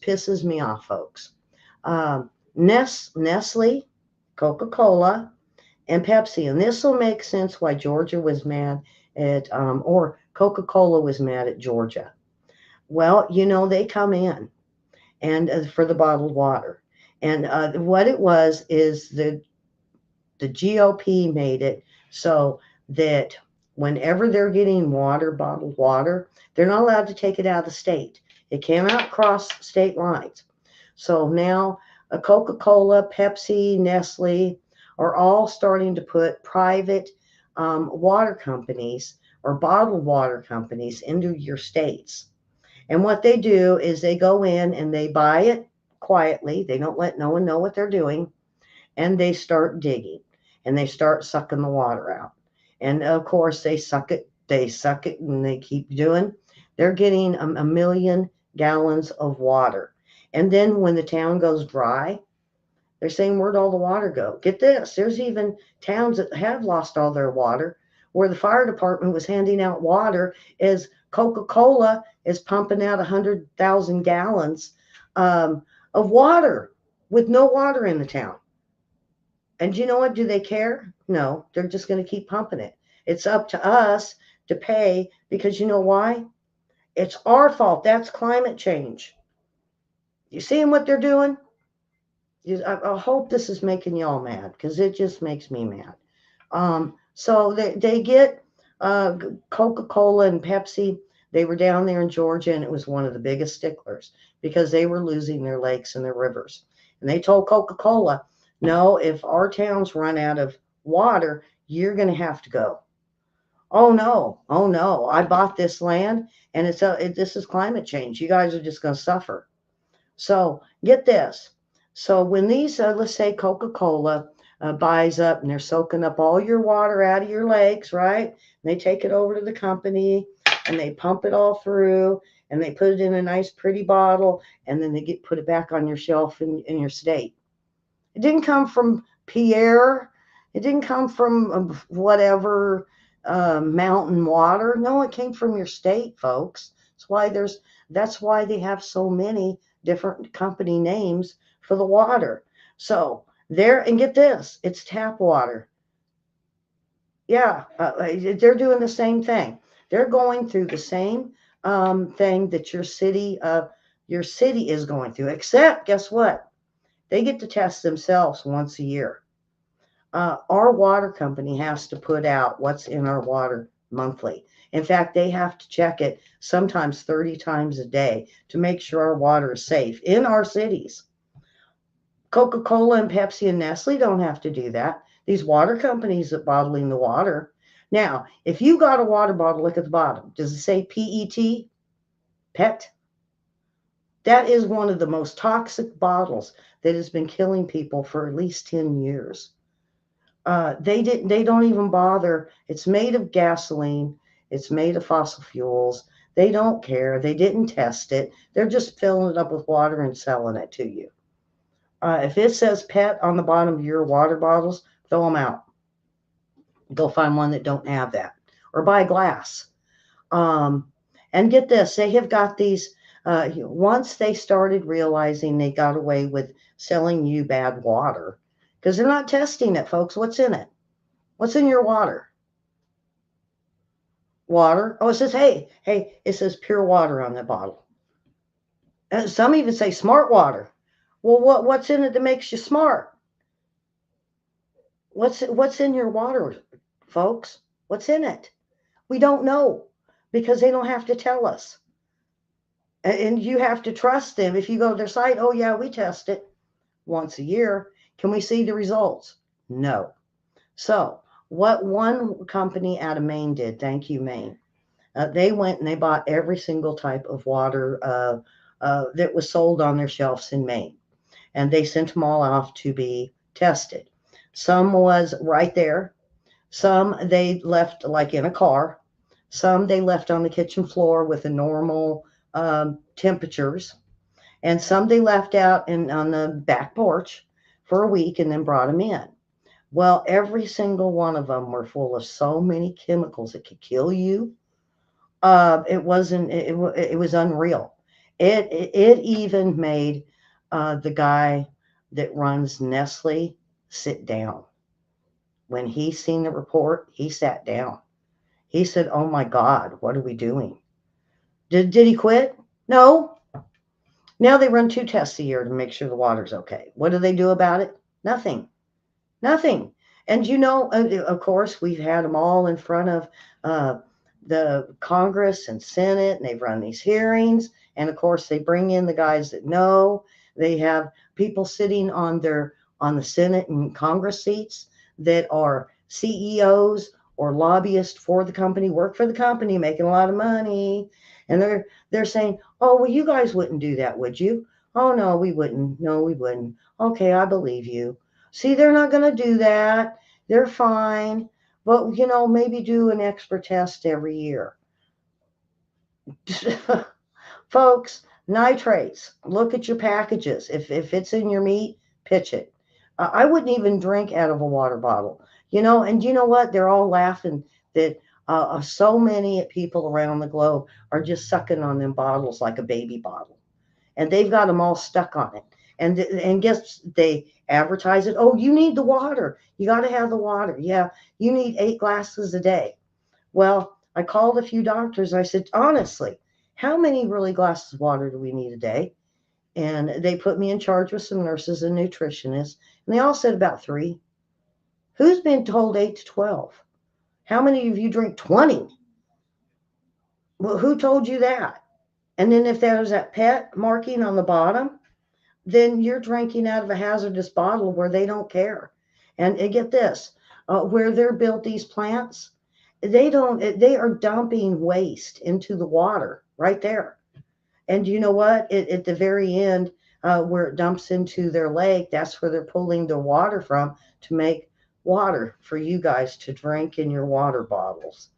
pisses me off, folks. Nestle, Coca-Cola, and Pepsi, and this will make sense why Georgia was mad at, or Coca-Cola was mad at Georgia. Well, they come in and for the bottled water, and what it was is the GOP made it so that whenever they're getting water, bottled water, they're not allowed to take it out of the state. It cannot cross state lines. So now a Coca-Cola, Pepsi, Nestle are all starting to put private water companies or bottled water companies into your states. And what they do is they go in and they buy it quietly. They don't let no one know what they're doing, and they start digging and they start sucking the water out. And of course, they suck it, and they keep doing. They're getting a million gallons of water. And then when the town goes dry, they're saying, where'd all the water go? Get this, there's even towns that have lost all their water where the fire department was handing out water as Coca Cola is pumping out 100,000 gallons of water with no water in the town. And you know what? Do they care? No, they're just going to keep pumping it. It's up to us to pay because you know why? It's our fault. That's climate change. You seeing what they're doing? I hope this is making y'all mad because it just makes me mad. So they get Coca-Cola and Pepsi. They were down there in Georgia, and it was one of the biggest sticklers because they were losing their lakes and their rivers. And they told Coca-Cola, no, if our towns run out of water, you're going to have to go. Oh no, oh no! I bought this land, and this is climate change. You guys are just going to suffer. So get this. So when these, let's say Coca-Cola buys up and they're soaking up all your water out of your lakes, right? And they take it over to the company and they pump it all through and they put it in a nice pretty bottle and then they put it back on your shelf in your state. It didn't come from Pierre. It didn't come from whatever mountain water. No, it came from your state, folks. That's why they have so many different company names for the water. So there, and get this, it's tap water. Yeah, they're doing the same thing. They're going through the same thing that your city is going through. Except, guess what? They get to test themselves once a year. Our water company has to put out what's in our water monthly. In fact, they have to check it sometimes 30 times a day to make sure our water is safe in our cities. Coca-Cola and Pepsi and Nestle don't have to do that. These water companies that bottling the water. Now, if you got a water bottle, look at the bottom. Does it say PET? PET? That is one of the most toxic bottles that has been killing people for at least 10 years. They don't even bother. It's made of gasoline. It's made of fossil fuels. They don't care. They didn't test it. They're just filling it up with water and selling it to you. If it says pet on the bottom of your water bottles, throw them out. Go find one that don't have that, or buy glass. Um, and get this, they have got these. Once they started realizing they got away with selling you bad water, because they're not testing it, folks. What's in it? What's in your water? Water. Oh, it says, hey, it says pure water on the bottle. And some even say smart water. Well, what's in it that makes you smart? What's in your water, folks? What's in it? We don't know because they don't have to tell us. And you have to trust them. If you go to their site, oh yeah, we test it once a year. Can we see the results? No. So what one company out of Maine did, thank you, Maine, they went and they bought every single type of water that was sold on their shelves in Maine. and they sent them all off to be tested. Some was right there. Some they left like in a car. Some they left on the kitchen floor with the normal temperatures, and some they left out on the back porch for a week and then brought them in. Well, every single one of them were full of so many chemicals that could kill you. It wasn't. It was unreal. It even made the guy that runs Nestle sit down. When he seen the report, he sat down. He said, "Oh my God, what are we doing?" Did he quit? No. Now they run 2 tests a year to make sure the water's okay. What do they do about it? Nothing. Nothing. And of course, we've had them all in front of uh, the Congress and Senate, and they've run these hearings. And of course, they bring in the guys that know. They have people sitting on the Senate and Congress seats that are CEOs or lobbyists for the company, work for the company, making a lot of money, and they're saying, "Oh, well, you guys wouldn't do that, would you?" "Oh, no, we wouldn't. No, we wouldn't." "Okay, I believe you." See, they're not going to do that. They're fine. But, maybe do an extra test every year. Folks, nitrates, look at your packages. If it's in your meat, pitch it. I wouldn't even drink out of a water bottle. And you know what? They're all laughing that so many people around the globe are just sucking on them bottles like a baby bottle, and they've got them all stuck on it. And guess they advertise it. "Oh, you need the water. You got to have the water. Yeah, you need 8 glasses a day." Well, I called a few doctors. I said, honestly, how many really glasses of water do we need a day? And they put me in charge with some nurses and nutritionists, and they all said about 3. Who's been told 8 to 12? How many of you drink 20? Well, who told you that? And then if there's that pet marking on the bottom, then you're drinking out of a hazardous bottle where they don't care. And get this, where they're built these plants, they are dumping waste into the water right there. And you know what? At the very end, where it dumps into their lake, that's where they're pulling the water from to make water for you guys to drink in your water bottles.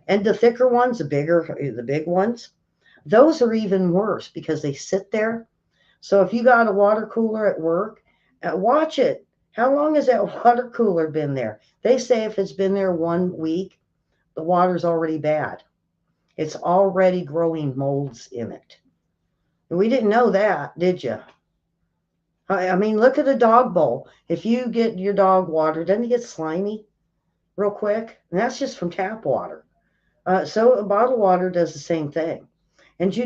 And the thicker ones, the big ones, those are even worse because they sit there. So if you got a water cooler at work, watch it. How long has that water cooler been there? They say if it's been there 1 week, the water's already bad. It's already growing molds in it. We didn't know that, did you? I mean, look at a dog bowl. If you get your dog water, doesn't it get slimy real quick? And that's just from tap water. So bottled water does the same thing. And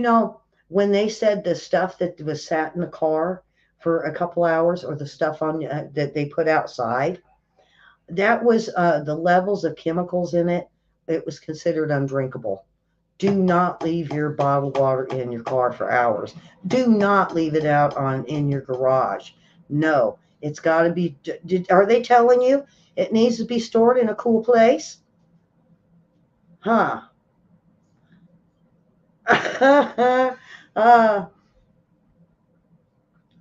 when they said the stuff that was sat in the car for a couple hours, or the stuff on that they put outside, that was the levels of chemicals in it. It was considered undrinkable. Do not leave your bottled water in your car for hours. Do not leave it out in your garage. No, it's got to be. Are they telling you it needs to be stored in a cool place? Huh? uh,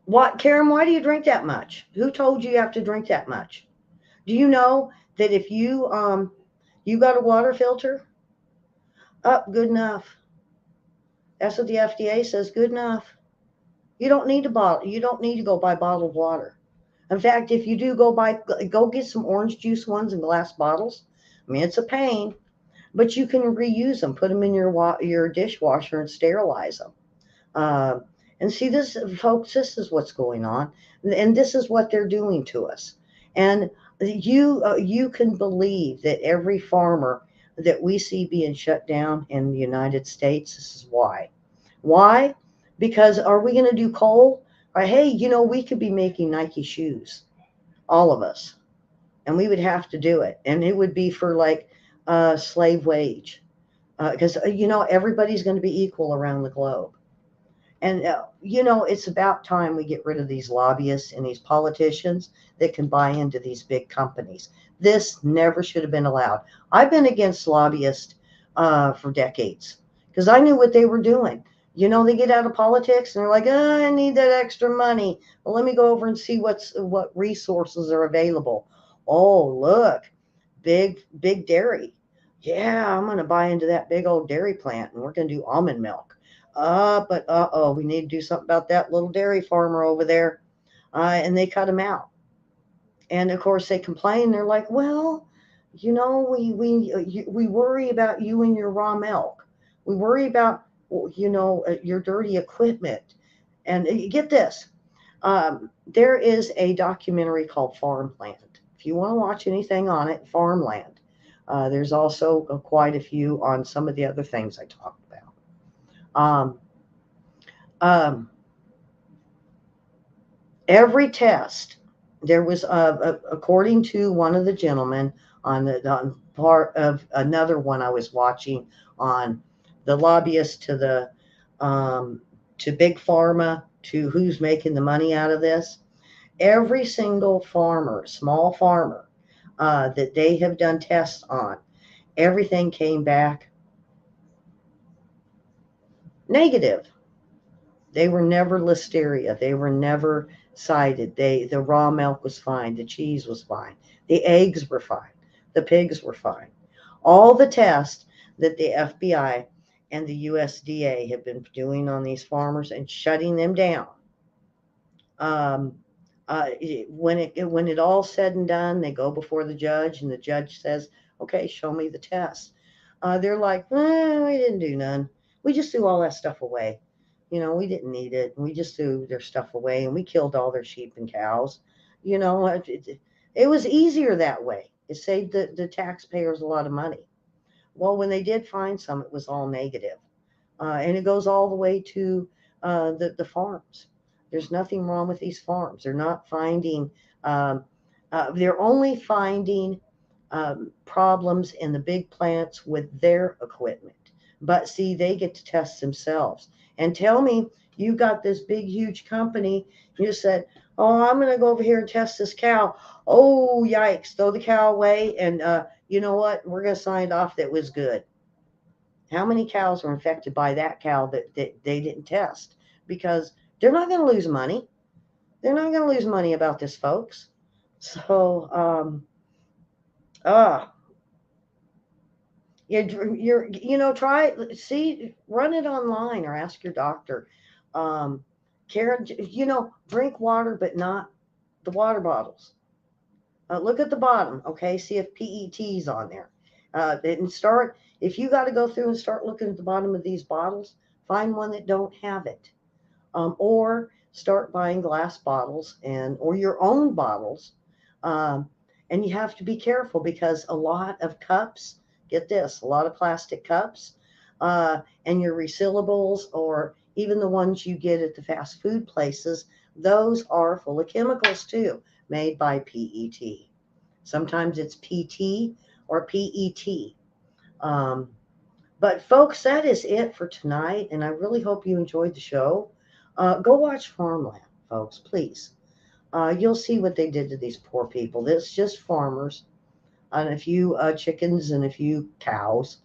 what, Karen? Why do you drink that much? Who told you have to drink that much? Do you know that if you got a water filter? Up, good enough. That's what the FDA says. Good enough. You don't need to bottle. You don't need to go buy bottled water. In fact, if you do go get some orange juice ones in glass bottles. I mean, it's a pain, but you can reuse them. Put them in your dishwasher and sterilize them. Uh, and see this, folks. This is what's going on, and this is what they're doing to us. And you can believe that every farmer that we see being shut down in the United States. This is why. Why? Because are we going to do coal? Or, hey, we could be making Nike shoes, all of us, and we would have to do it, and it would be for like slave wage, because everybody's going to be equal around the globe. And it's about time we get rid of these lobbyists and these politicians that can buy into these big companies. This never should have been allowed. I've been against lobbyists for decades because I knew what they were doing. They get out of politics and they're like, oh, I need that extra money. Well, let me go over and see what resources are available. Oh, look, big dairy. Yeah, I'm gonna buy into that big old dairy plant, and we're gonna do almond milk. But oh, we need to do something about that little dairy farmer over there. And they cut him out. And of course, they complain. They're like, well, we worry about you and your raw milk. We worry about your dirty equipment. And get this, there is a documentary called Farmland. If you want to watch anything on it, Farmland. There's also quite a few on some of the other things I talked about. Um, um, every test there was according to one of the gentlemen on part of another one I was watching on the lobbyists to big pharma to who's making the money out of this. Every single farmer, small farmer, that they have done tests on, everything came back negative. They were never listeria. They were never cited. The raw milk was fine. The cheese was fine. The eggs were fine. The pigs were fine. All the tests that the FBI and the USDA have been doing on these farmers and shutting them down. Um, when it all said and done, they go before the judge, and the judge says, "Okay, show me the test." They're like, "We didn't do none. We just threw all that stuff away. We didn't need it. We just threw their stuff away, and we killed all their sheep and cows. It was easier that way. It saved the taxpayers a lot of money." Well, when they did find some, it was all negative. And it goes all the way to the farms. There's nothing wrong with these farms. They're not finding, they're only finding problems in the big plants with their equipment. But see, they get to test themselves. And tell me, you got this big, huge company. You said, "Oh, I'm going to go over here and test this cow." Oh, yikes. Throw the cow away. And you know what? We're going to sign it off that was good. How many cows were infected by that cow that they didn't test? Because they're not going to lose money. They're not going to lose money about this, folks. So, uh, try it, see, run it online or ask your doctor. Um, Karen, drink water, but not the water bottles. Look at the bottom, okay? See if PET's on there. And start, if you got to go through and start looking at the bottom of these bottles, find one that don't have it. Or start buying glass bottles or your own bottles. Um, and you have to be careful because a lot of cups, get this, a lot of plastic cups, and your resealables or even the ones you get at the fast food places, those are full of chemicals too, made by PET. Sometimes it's PT or PET. Um, but folks, that is it for tonight, and I really hope you enjoyed the show. Go watch Farmland, folks, please. You'll see what they did to these poor people. It's just farmers and a few chickens and a few cows.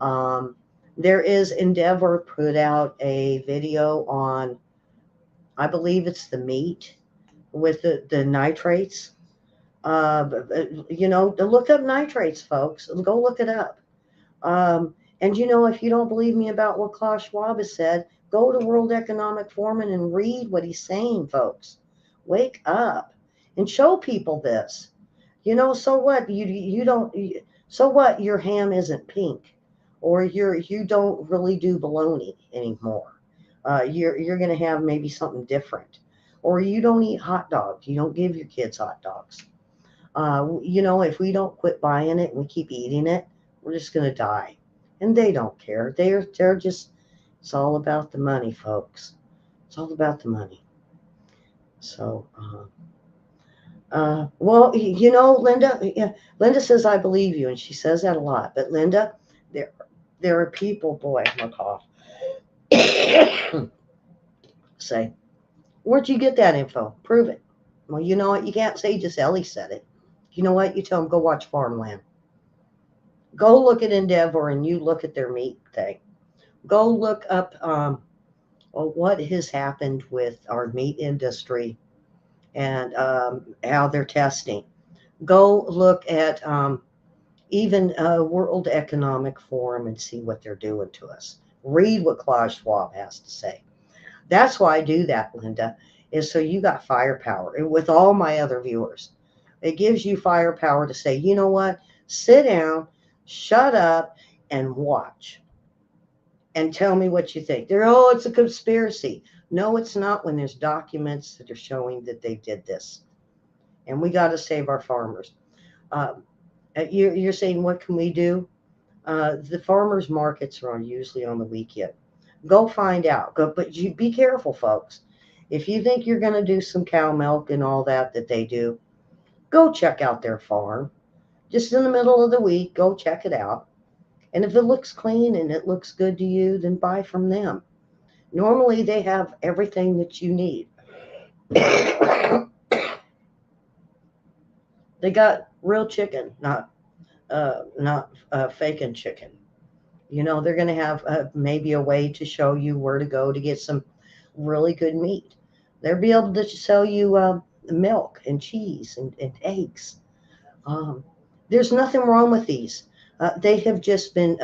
Um, there is Endeavor put out a video on, I believe it's the meat with the nitrates. To look up nitrates, folks. Go look it up. And if you don't believe me about what Klaus Schwab has said, go to World Economic Forum and read what he's saying, folks. Wake up and show people this. So what? You don't. So what? Your ham isn't pink, or you don't really do bologna anymore. You're going to have maybe something different, or you don't eat hot dogs. You don't give your kids hot dogs. If we don't quit buying it and we keep eating it, we're just going to die. And they don't care. They're just, it's all about the money, folks. It's all about the money. So, well, Linda, yeah, Linda says, I believe you. And she says that a lot. But Linda, there are people, boy, I'm going to cough. Say, where'd you get that info? Prove it. Well, you know what? You can't say just Ellie said it. You know what? You tell them, go watch Farmland. Go look at Endeavor and you look at their meat thing. Go look up what has happened with our meat industry and how they're testing. Go look at even World Economic Forum and see what they're doing to us. Read what Klaus Schwab has to say. That's why I do that, Linda, is so you got firepower. And with all my other viewers, it gives you firepower to say, you know what? Sit down, shut up, and watch. And tell me what you think. Oh, it's a conspiracy. No, it's not when there's documents that are showing that they did this. And we got to save our farmers. Um, you're saying, what can we do? The farmers markets are usually on the weekend. Go find out. Go, but you be careful, folks. If you think you're going to do some cow milk and all that they do, go check out their farm. Just in the middle of the week, go check it out. And if it looks clean and it looks good to you, then buy from them. Normally, they have everything that you need. They got real chicken, not faking chicken. You know, they're going to have maybe a way to show you where to go to get some really good meat. They'll be able to sell you milk and cheese and eggs. Um, there's nothing wrong with these. They have just been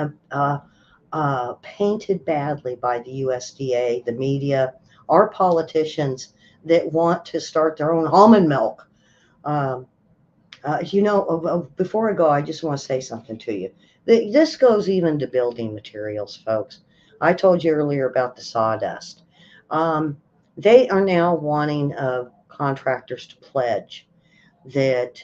painted badly by the USDA, the media, our politicians that want to start their own almond milk. Um, before I go, I just want to say something to you. This goes even to building materials, folks. I told you earlier about the sawdust. Um, they are now wanting contractors to pledge that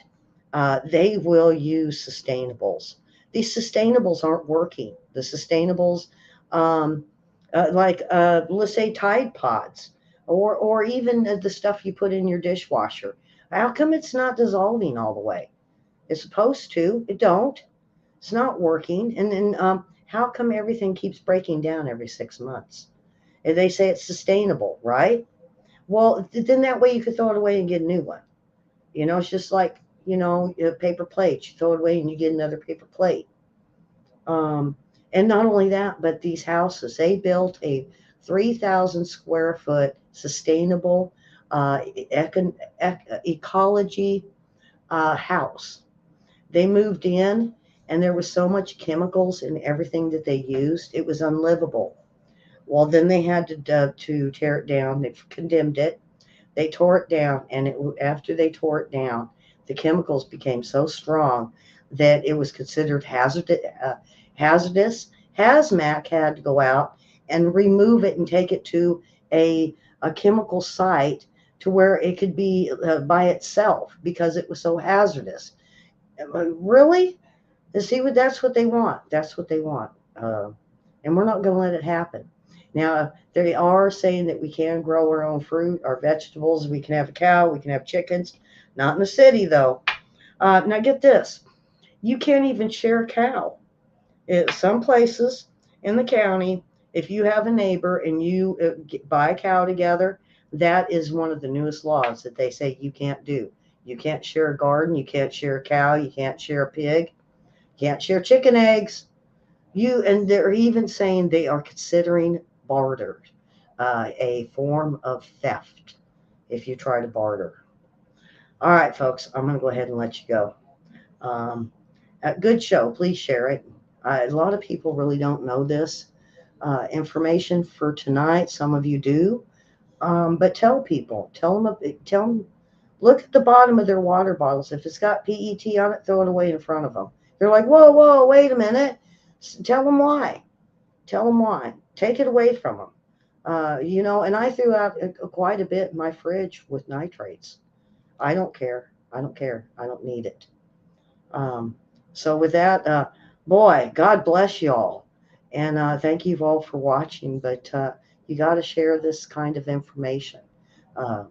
they will use sustainables. These sustainables aren't working. The sustainables, um, let's say Tide Pods, or even the stuff you put in your dishwasher. How come it's not dissolving all the way? It's supposed to. It don't. It's not working. And then how come everything keeps breaking down every 6 months? And they say it's sustainable, right? Well, then that way you could throw it away and get a new one. It's just like, paper plates. You throw it away and you get another paper plate. Um, and not only that, but these houses, they built a 3,000 square foot sustainable ecology house. They moved in, and there was so much chemicals in everything that they used, it was unlivable. Well, then they had to tear it down. They condemned it. They tore it down, and after they tore it down, the chemicals became so strong that it was considered hazardous. Hazmat had to go out and remove it and take it to a chemical site to where it could be by itself because it was so hazardous. Really? See, that's what they want. That's what they want. And we're not going to let it happen. Now, they are saying that we can grow our own fruit, our vegetables. We can have a cow. We can have chickens. Not in the city, though. Now, get this. You can't even share a cow. Some places in the county, if you have a neighbor and you buy a cow together, that is one of the newest laws that they say you can't do. You can't share a garden. You can't share a cow. You can't share a pig. Can't share chicken eggs. And they're even saying they are considering barter a form of theft if you try to barter. All right, folks, I'm going to go ahead and let you go. Good show. Please share it. A lot of people really don't know this information for tonight. Some of you do. But tell people. Tell them. Look at the bottom of their water bottles. If it's got PET on it, throw it away in front of them. They're like, whoa, whoa, wait a minute. Tell them why. Tell them why. Take it away from them. And I threw out quite a bit in my fridge with nitrates. I don't care. I don't care. I don't need it. Um, so with that, boy, God bless y'all. And thank you all for watching. But you got to share this kind of information. Uh,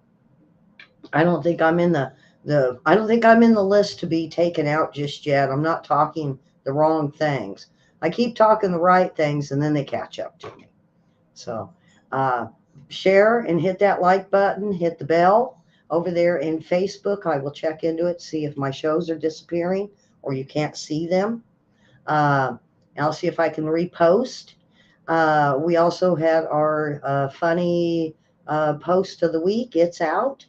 I don't think I'm in I don't think I'm in the list to be taken out just yet. I'm not talking the wrong things. I keep talking the right things and then they catch up to me. So uh, share and hit that like button, hit the bell over there in Facebook. I will check into it, see if my shows are disappearing or you can't see them. Uh, I'll see if I can repost. We also had our funny post of the week. It's out.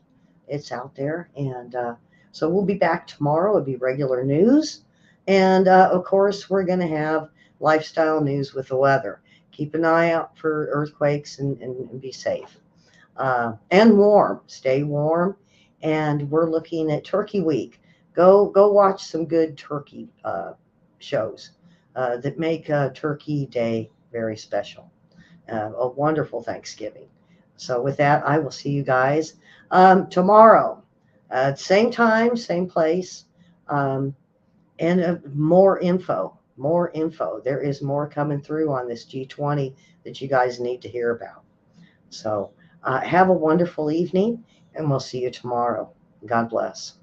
It's out there. And so we'll be back tomorrow. It'll be regular news. And of course, we're going to have lifestyle news with the weather. Keep an eye out for earthquakes and be safe. And warm. Stay warm. And we're looking at Turkey Week. Go watch some good turkey shows that make Turkey Day very special. A wonderful Thanksgiving. So with that, I will see you guys tomorrow. Same time, same place, um, and more info. More info. There is more coming through on this G20 that you guys need to hear about. So have a wonderful evening, and we'll see you tomorrow. God bless.